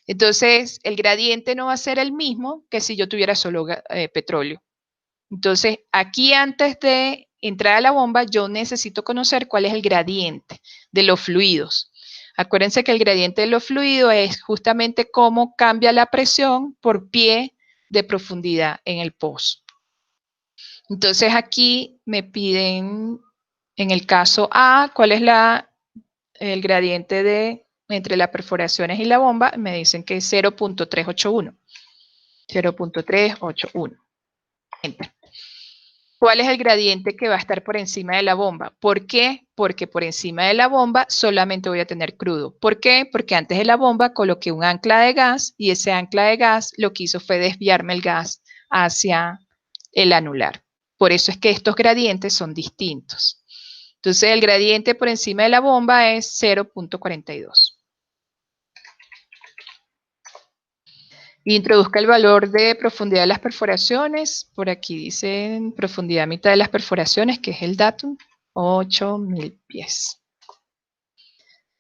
Entonces, el gradiente no va a ser el mismo que si yo tuviera solo petróleo. Entonces, aquí antes de entrar a la bomba, yo necesito conocer cuál es el gradiente de los fluidos. Acuérdense que el gradiente de los fluidos es justamente cómo cambia la presión por pie de profundidad en el pozo. Entonces, aquí me piden, en el caso A, cuál es el gradiente entre las perforaciones y la bomba. Me dicen que es 0.381. 0.381. Enter. ¿Cuál es el gradiente que va a estar por encima de la bomba? ¿Por qué? Porque por encima de la bomba solamente voy a tener crudo. ¿Por qué? Porque antes de la bomba coloqué un ancla de gas y ese ancla de gas lo que hizo fue desviarme el gas hacia el anular. Por eso es que estos gradientes son distintos. Entonces el gradiente por encima de la bomba es 0.42. Introduzca el valor de profundidad de las perforaciones. Por aquí dicen profundidad mitad de las perforaciones, que es el datum, 8.000 pies.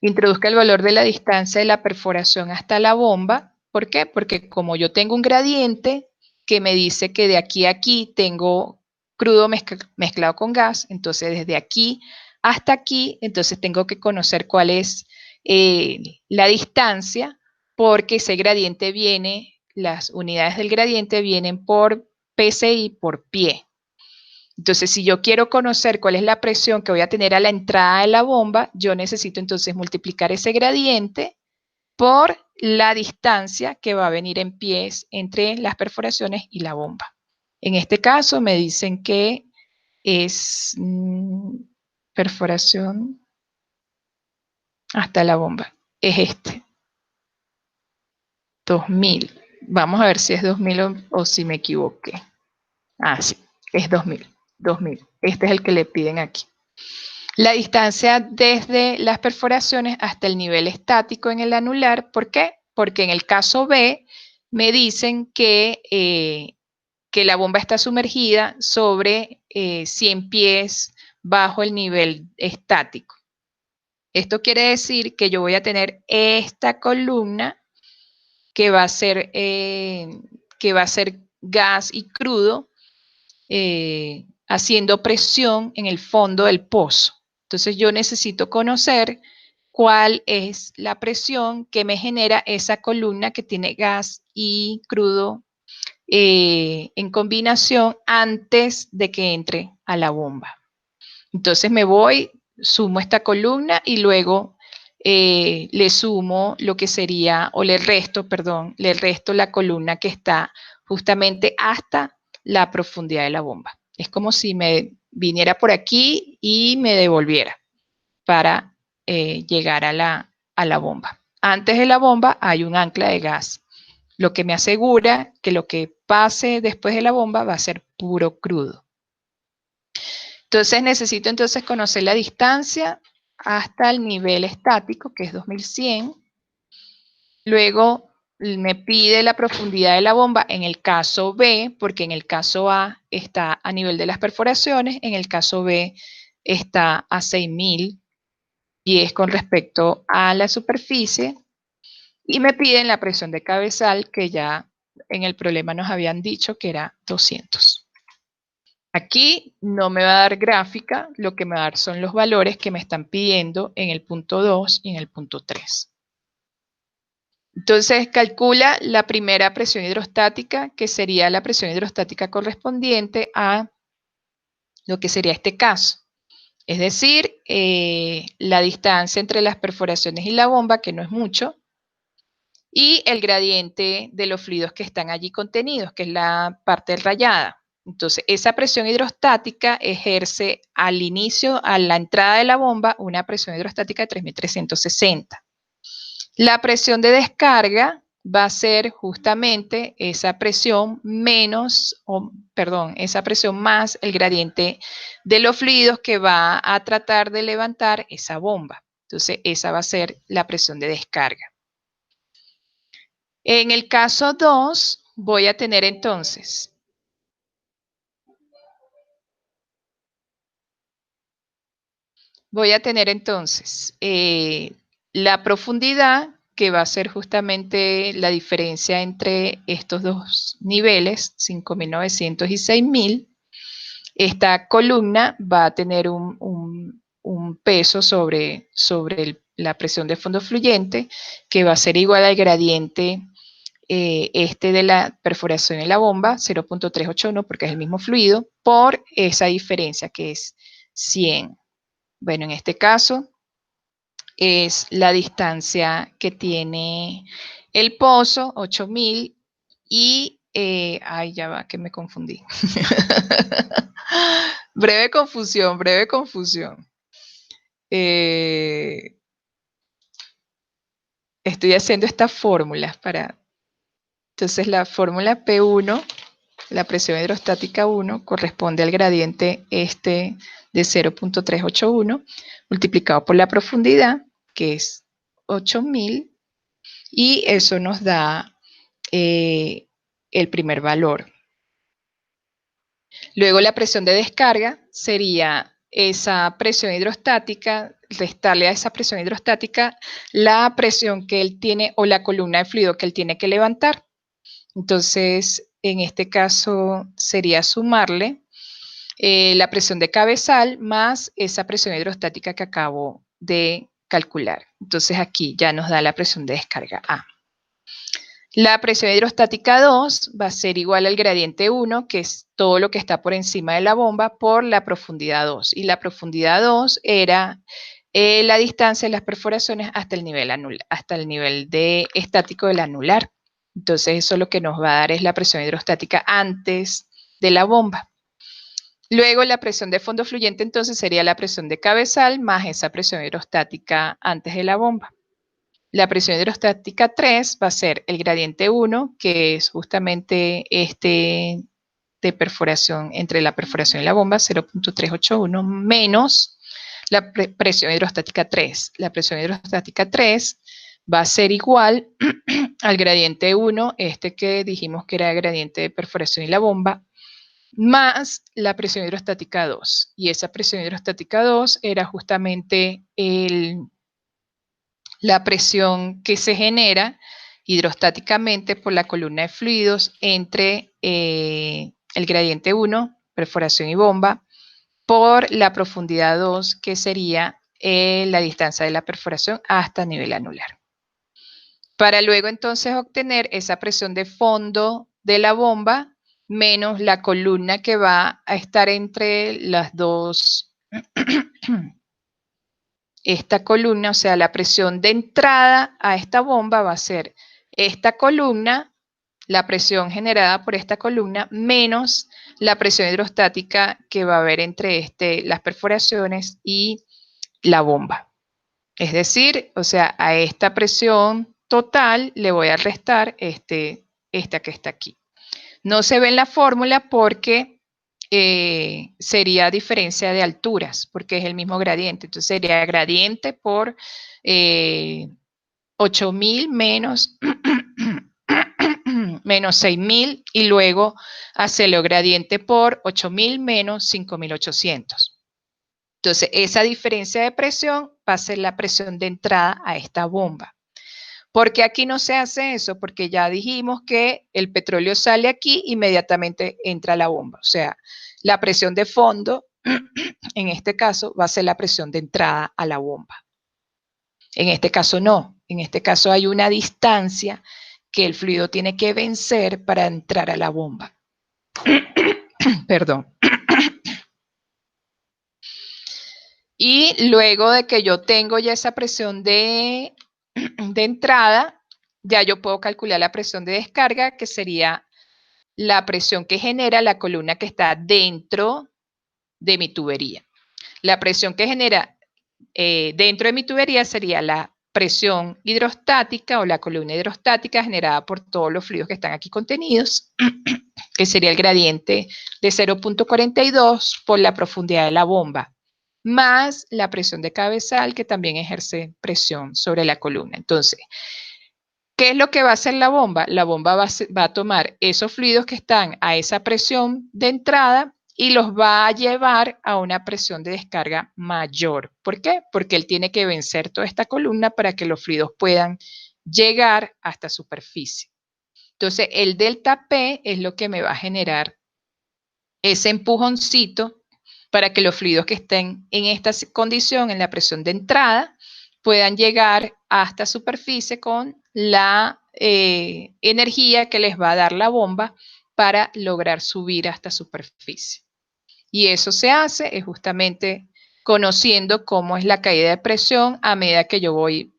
Introduzca el valor de la distancia de la perforación hasta la bomba. ¿Por qué? Porque como yo tengo un gradiente que me dice que de aquí a aquí tengo crudo mezclado con gas, entonces desde aquí hasta aquí, entonces tengo que conocer cuál es la distancia, porque ese gradiente viene, las unidades del gradiente vienen por PSI por pie. Entonces, si yo quiero conocer cuál es la presión que voy a tener a la entrada de la bomba, yo necesito entonces multiplicar ese gradiente por la distancia que va a venir en pies entre las perforaciones y la bomba. En este caso me dicen que es perforación hasta la bomba. Es este. 2000. Vamos a ver si es 2000 o si me equivoqué. Ah, sí, es 2000. 2000. Este es el que le piden aquí. La distancia desde las perforaciones hasta el nivel estático en el anular. ¿Por qué? Porque en el caso B me dicen que la bomba está sumergida sobre 100 pies bajo el nivel estático. Esto quiere decir que yo voy a tener esta columna que va a ser gas y crudo haciendo presión en el fondo del pozo. Entonces yo necesito conocer cuál es la presión que me genera esa columna que tiene gas y crudo en combinación antes de que entre a la bomba. Entonces me voy, sumo esta columna y luego le sumo lo que sería, o le resto la columna que está justamente hasta la profundidad de la bomba. Es como si me viniera por aquí y me devolviera para llegar a la bomba. Antes de la bomba hay un ancla de gas, lo que me asegura que lo que pase después de la bomba va a ser puro crudo. Entonces necesito conocer la distancia hasta el nivel estático, que es 2100. Luego me pide la profundidad de la bomba en el caso B, porque en el caso A está a nivel de las perforaciones, en el caso B está a 6000 pies con respecto a la superficie. Y me piden la presión de cabezal, que ya en el problema nos habían dicho que era 200. Aquí no me va a dar gráfica, lo que me va a dar son los valores que me están pidiendo en el punto 2 y en el punto 3. Entonces calcula la primera presión hidrostática, que sería la presión hidrostática correspondiente a lo que sería este caso. Es decir, la distancia entre las perforaciones y la bomba, que no es mucho, y el gradiente de los fluidos que están allí contenidos, que es la parte rayada. Entonces, esa presión hidrostática ejerce al inicio, a la entrada de la bomba, una presión hidrostática de 3360. La presión de descarga va a ser justamente esa presión esa presión más el gradiente de los fluidos que va a tratar de levantar esa bomba. Entonces, esa va a ser la presión de descarga. En el caso 2, voy a tener entonces la profundidad, que va a ser justamente la diferencia entre estos dos niveles, 5900 y 6000. Esta columna va a tener un peso sobre la presión de fondo fluyente, que va a ser igual al gradiente de la perforación en la bomba, 0.381, porque es el mismo fluido, por esa diferencia que es 100. Bueno, en este caso es la distancia que tiene el pozo, 8000, y, ay, ya va, que me confundí. Breve confusión. Estoy haciendo estas fórmulas para... Entonces la fórmula P1, la presión hidrostática 1, corresponde al gradiente de 0.381 multiplicado por la profundidad, que es 8000, y eso nos da el primer valor. Luego la presión de descarga sería esa presión hidrostática, restarle a esa presión hidrostática la presión que él tiene o la columna de fluido que él tiene que levantar. Entonces, en este caso sería sumarle la presión de cabezal más esa presión hidrostática que acabo de calcular. Entonces aquí ya nos da la presión de descarga A. La presión hidrostática 2 va a ser igual al gradiente 1, que es todo lo que está por encima de la bomba, por la profundidad 2. Y la profundidad 2 era la distancia de las perforaciones hasta el nivel estático del anular. Entonces eso lo que nos va a dar es la presión hidrostática antes de la bomba. Luego la presión de fondo fluyente entonces sería la presión de cabezal más esa presión hidrostática antes de la bomba. La presión hidrostática 3 va a ser el gradiente 1, que es justamente este de perforación entre la perforación y la bomba, 0.381, menos la presión hidrostática 3. La presión hidrostática 3 va a ser igual al gradiente 1, este que dijimos que era el gradiente de perforación y la bomba, más la presión hidrostática 2. Y esa presión hidrostática 2 era justamente la presión que se genera hidrostáticamente por la columna de fluidos entre el gradiente 1, perforación y bomba, por la profundidad 2, que sería la distancia de la perforación hasta nivel anular. Para luego entonces obtener esa presión de fondo de la bomba menos la columna que va a estar entre las dos, esta columna, o sea, la presión de entrada a esta bomba va a ser esta columna, la presión generada por esta columna, menos la presión hidrostática que va a haber entre las perforaciones y la bomba. Es decir, o sea, a esta presión total le voy a restar esta que está aquí. No se ve en la fórmula porque sería diferencia de alturas, porque es el mismo gradiente. Entonces sería gradiente por 8.000 menos, menos 6.000 y luego hacerlo gradiente por 8.000 menos 5.800. Entonces esa diferencia de presión va a ser la presión de entrada a esta bomba. ¿Por qué aquí no se hace eso? Porque ya dijimos que el petróleo sale aquí, inmediatamente entra a la bomba. O sea, la presión de fondo, en este caso, va a ser la presión de entrada a la bomba. En este caso no. En este caso hay una distancia que el fluido tiene que vencer para entrar a la bomba. Perdón. Y luego de que yo tengo ya esa presión de entrada, ya yo puedo calcular la presión de descarga, que sería la presión que genera la columna que está dentro de mi tubería. La presión que genera dentro de mi tubería sería la presión hidrostática o la columna hidrostática generada por todos los fluidos que están aquí contenidos, que sería el gradiente de 0.42 por la profundidad de la bomba, más la presión de cabezal, que también ejerce presión sobre la columna. Entonces, ¿qué es lo que va a hacer la bomba? La bomba va a tomar esos fluidos que están a esa presión de entrada y los va a llevar a una presión de descarga mayor. ¿Por qué? Porque él tiene que vencer toda esta columna para que los fluidos puedan llegar hasta superficie. Entonces, el delta P es lo que me va a generar ese empujoncito para que los fluidos que estén en esta condición, en la presión de entrada, puedan llegar hasta superficie con la energía que les va a dar la bomba para lograr subir hasta superficie. Y eso se hace justamente conociendo cómo es la caída de presión a medida que yo voy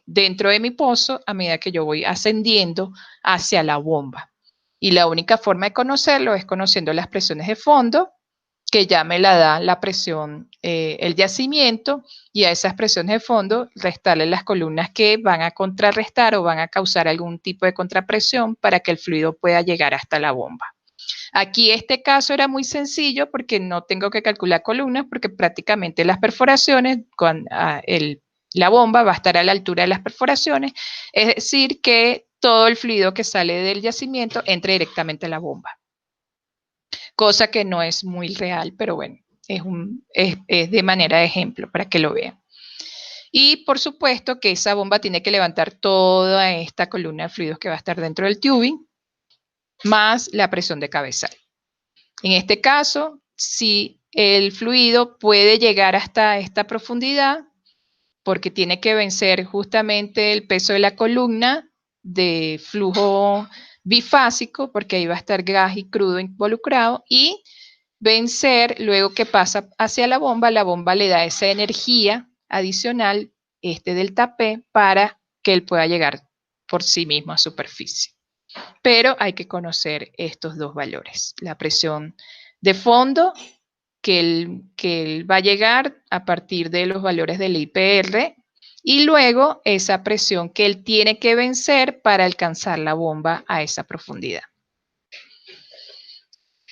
dentro de mi pozo, a medida que yo voy ascendiendo hacia la bomba. Y la única forma de conocerlo es conociendo las presiones de fondo, que ya me la da la presión, el yacimiento, y a esas presiones de fondo restarle las columnas que van a contrarrestar o van a causar algún tipo de contrapresión para que el fluido pueda llegar hasta la bomba. Aquí este caso era muy sencillo porque no tengo que calcular columnas porque prácticamente las perforaciones, la bomba va a estar a la altura de las perforaciones, es decir que todo el fluido que sale del yacimiento entre directamente a la bomba. Cosa que no es muy real, pero bueno, es de manera de ejemplo para que lo vean. Y por supuesto que esa bomba tiene que levantar toda esta columna de fluidos que va a estar dentro del tubing, más la presión de cabezal. En este caso, si el fluido puede llegar hasta esta profundidad, porque tiene que vencer justamente el peso de la columna de flujo bifásico, porque ahí va a estar gas y crudo involucrado, y vencer, luego que pasa hacia la bomba le da esa energía adicional, delta P, para que él pueda llegar por sí mismo a superficie. Pero hay que conocer estos dos valores, la presión de fondo que él va a llegar a partir de los valores del IPR y luego esa presión que él tiene que vencer para alcanzar la bomba a esa profundidad.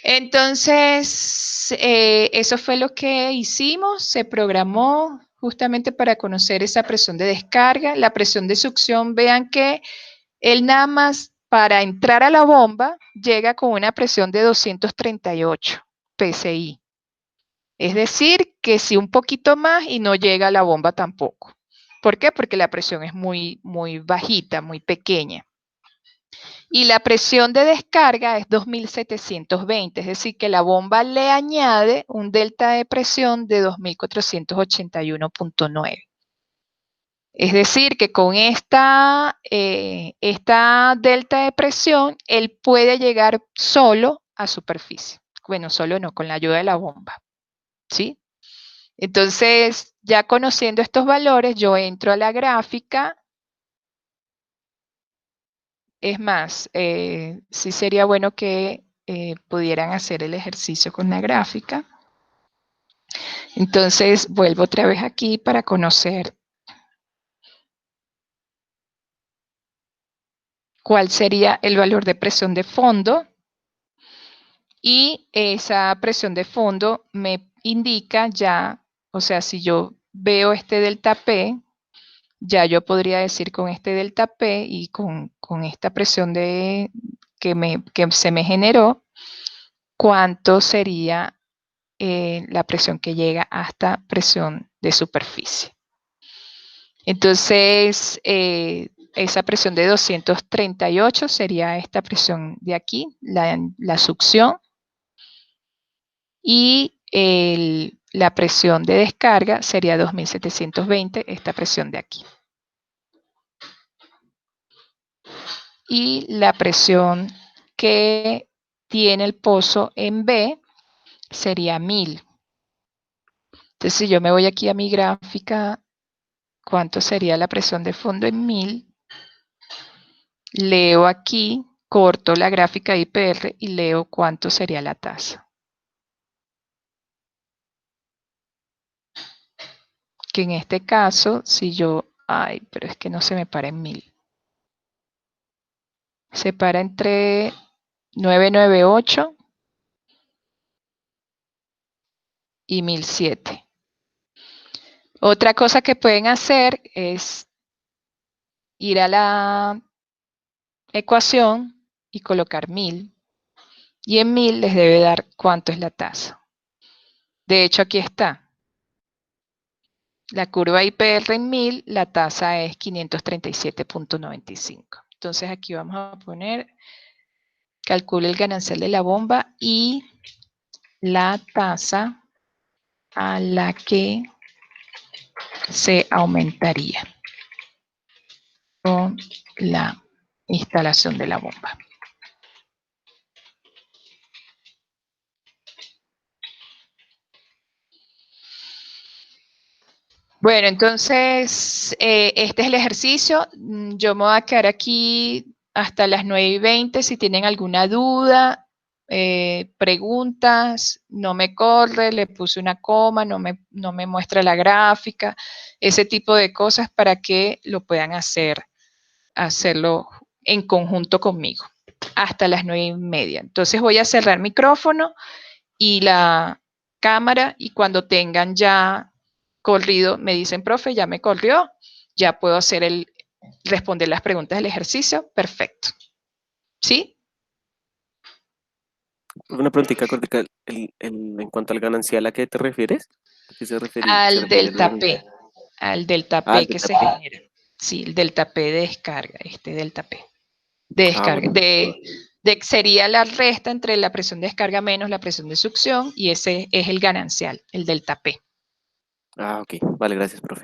Entonces, eso fue lo que hicimos, se programó justamente para conocer esa presión de descarga. La presión de succión, vean que él nada más para entrar a la bomba llega con una presión de 238 PSI. Es decir, que si un poquito más y no llega a la bomba tampoco. ¿Por qué? Porque la presión es muy bajita, muy pequeña. Y la presión de descarga es 2720, es decir, que la bomba le añade un delta de presión de 2481.9. Es decir, que con esta delta de presión, él puede llegar solo a superficie. Bueno, solo no, con la ayuda de la bomba. ¿Sí? Entonces, ya conociendo estos valores, yo entro a la gráfica. Es más, sí sería bueno que pudieran hacer el ejercicio con la gráfica. Entonces, vuelvo otra vez aquí para conocer cuál sería el valor de presión de fondo. Y esa presión de fondo me indica ya, o sea, si yo veo este delta P, ya yo podría decir con este delta P y con esta presión que se me generó, cuánto sería la presión que llega hasta presión de superficie. Entonces, esa presión de 238 sería esta presión de aquí, la succión, y la presión de descarga sería 2720, esta presión de aquí. Y la presión que tiene el pozo en B sería 1000. Entonces, si yo me voy aquí a mi gráfica, ¿cuánto sería la presión de fondo en 1000? Leo aquí, corto la gráfica IPR y leo cuánto sería la tasa. Que en este caso, si yo, pero es que no se me para en 1000. Se para entre 998 y 1007. Otra cosa que pueden hacer es ir a la ecuación y colocar 1000. Y en 1000 les debe dar cuánto es la tasa. De hecho, aquí está. La curva IPR en 1000, la tasa es 537.95. Entonces aquí vamos a poner, calcule el ganancial de la bomba y la tasa a la que se aumentaría con la instalación de la bomba. Bueno, entonces, este es el ejercicio. Yo me voy a quedar aquí hasta las 9:20. Si tienen alguna duda, preguntas, no me corre, le puse una coma, no me muestra la gráfica, ese tipo de cosas para que lo puedan hacerlo en conjunto conmigo, hasta las 9:30. Entonces voy a cerrar micrófono y la cámara, y cuando tengan ya corrido, me dicen, profe, ya me corrió, ya puedo responder las preguntas del ejercicio, perfecto. ¿Sí? Una preguntita cortica, en cuanto al ganancial, ¿a qué te refieres? ¿A qué se Al refiere delta P, al delta Ah, P al que delta se P. genera. Sí, el delta P de descarga, este delta P. De Ah, descarga, bueno. sería la resta entre la presión de descarga menos la presión de succión, y ese es el ganancial, el delta P. Ah, ok. Vale, gracias, profe.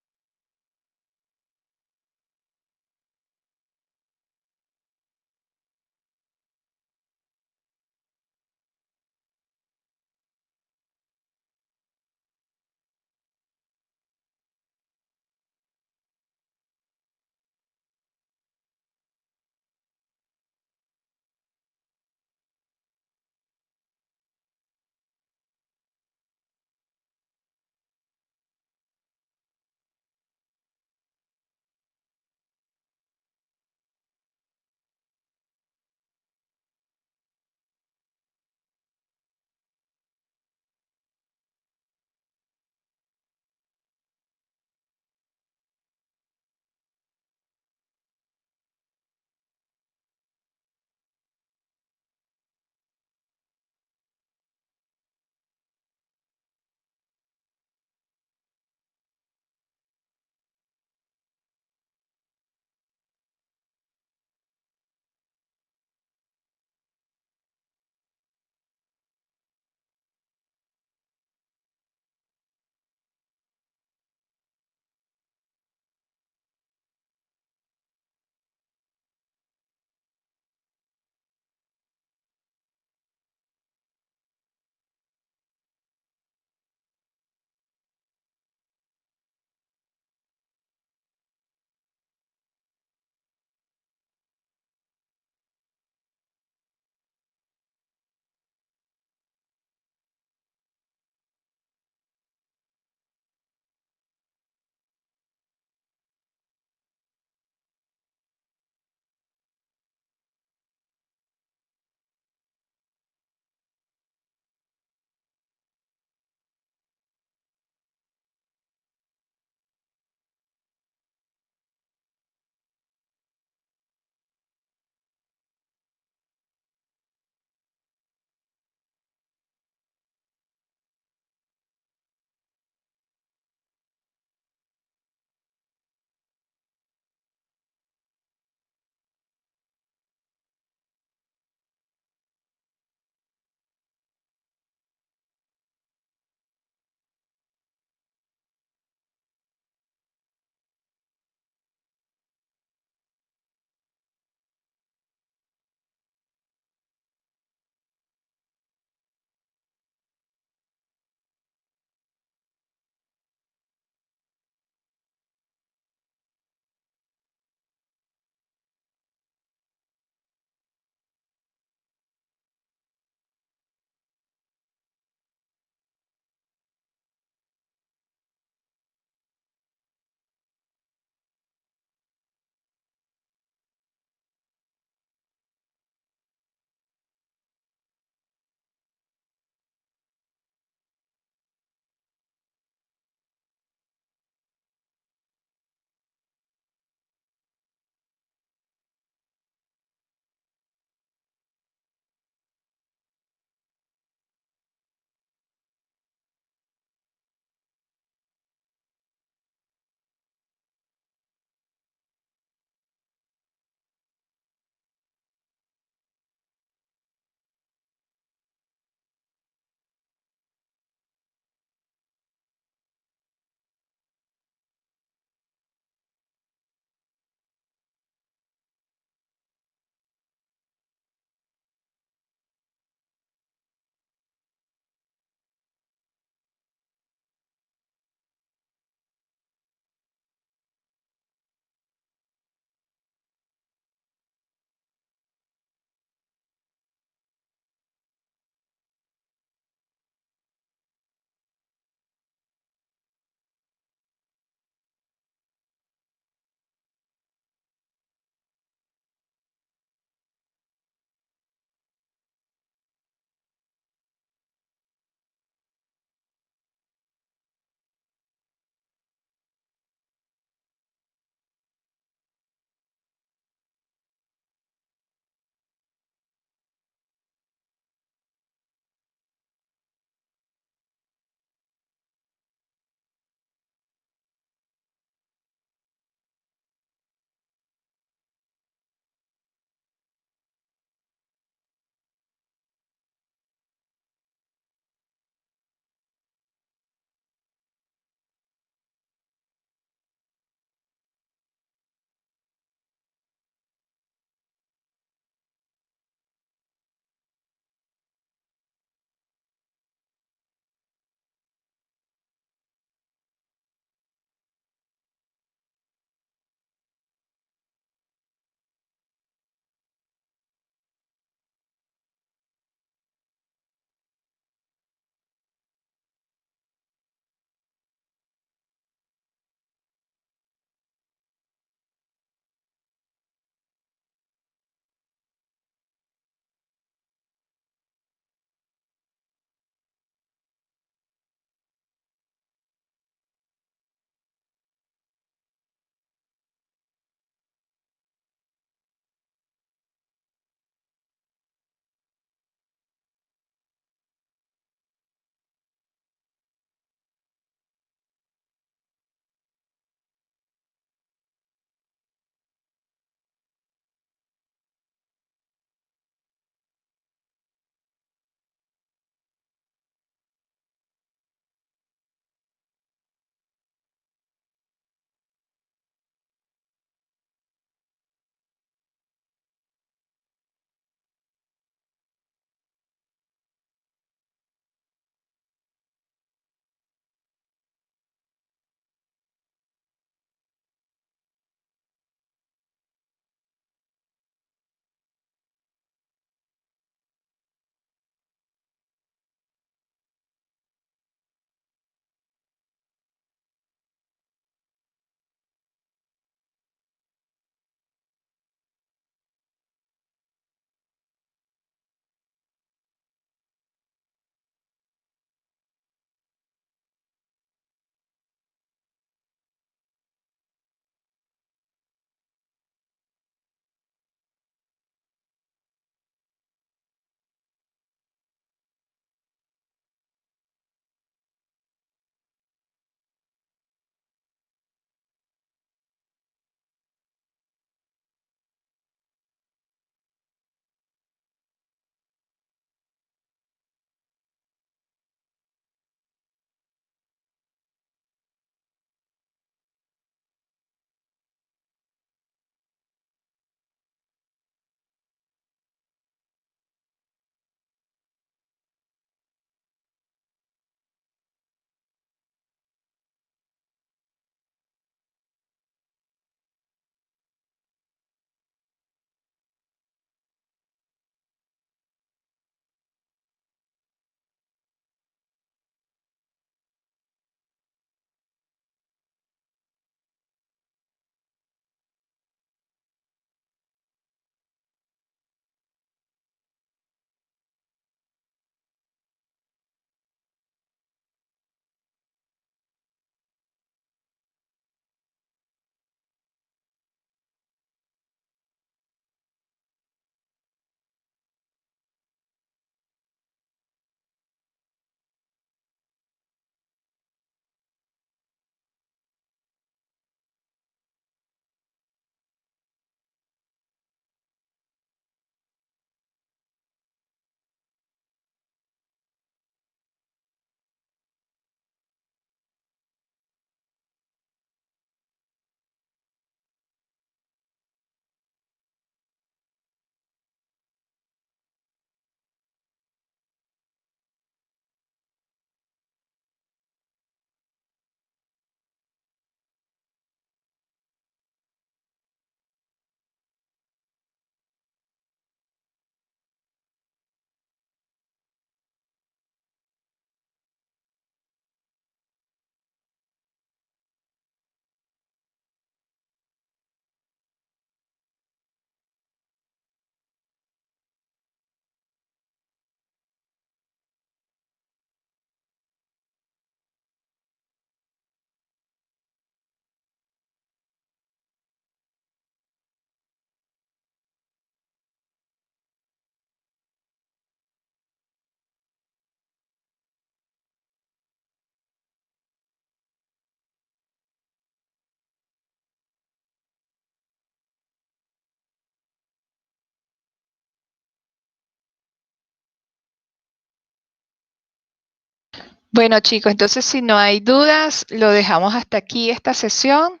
Bueno, chicos, entonces si no hay dudas, lo dejamos hasta aquí esta sesión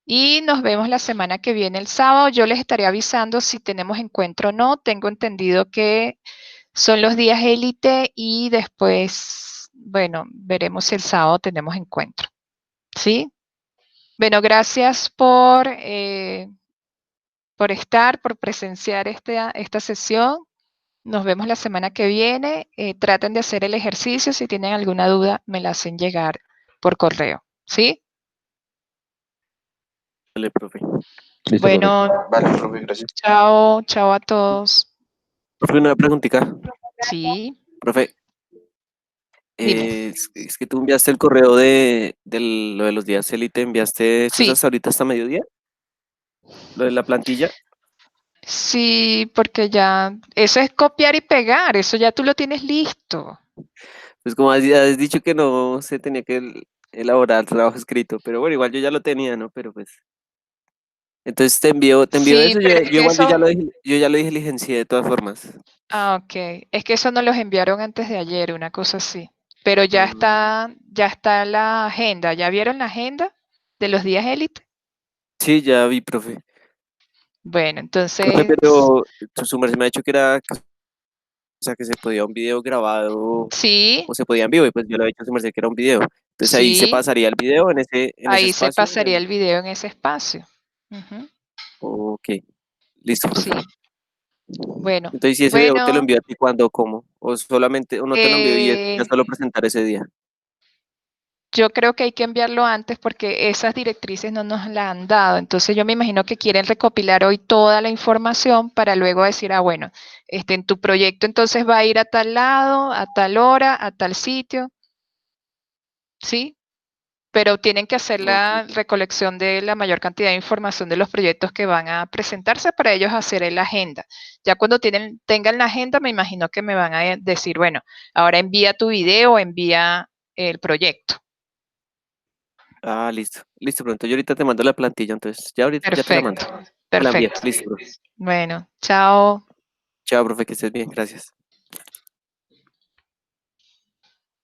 y nos vemos la semana que viene el sábado. Yo les estaré avisando si tenemos encuentro o no. Tengo entendido que son los días élite y después, bueno, veremos si el sábado tenemos encuentro. ¿Sí? Bueno, gracias por estar, por presenciar esta sesión. Nos vemos la semana que viene. Traten de hacer el ejercicio. Si tienen alguna duda, me la hacen llegar por correo. ¿Sí? Vale, profe. Listo, profe. Bueno, Vale, profe, gracias. chao, chao a todos. Profe, una preguntita. Sí, Profe, dime. es que tú enviaste el correo de lo de los días élite, enviaste eso es Sí, hasta ahorita, hasta mediodía, lo de la plantilla. sí, porque ya, eso es copiar y pegar, eso ya tú lo tienes listo. Pues como has dicho que no se tenía que elaborar trabajo escrito, pero bueno, igual yo ya lo tenía, ¿no? Pero pues, entonces te envío Sí, eso, pero es que eso, yo ya lo diligencié de todas formas. ok, es que eso no los enviaron antes de ayer, una cosa así. Pero Mm, ya está la agenda. ¿Ya vieron la agenda de los días élite? sí, ya vi, profe. Bueno, Profe, entonces, pero su merced me ha dicho que era, o sea, que se podía un video grabado sí, o se podía en vivo, y pues yo le he dicho a su merced que era un video. Entonces ahí se sí, pasaría el video en ese ahí se espacio. pasaría el video en ese espacio. Ujú, Ok, listo, profe. sí, bueno, Entonces, si ese video te lo bueno, envío a ti, ¿cuándo, cómo? O solamente, o no te lo envío y es ya eh, solo presentar ese día. yo creo que hay que enviarlo antes porque esas directrices no nos la han dado. Entonces yo me imagino que quieren recopilar hoy toda la información para luego decir, ah, bueno, en tu proyecto entonces va a ir a tal lado, a tal hora, a tal sitio, ¿sí? Pero tienen que hacer Ok. la recolección de la mayor cantidad de información de los proyectos que van a presentarse para ellos hacer la agenda. Ya cuando tengan la agenda, me imagino que me van a decir, bueno, ahora envía tu video, envía el proyecto. Ah, listo. Listo, pronto. Yo ahorita te mando la plantilla, entonces ya ahorita ya te la mando. Perfecto, Te la envío. perfecto. Listo, bro. Bueno, chao. Chao, profe, que estés bien. Gracias.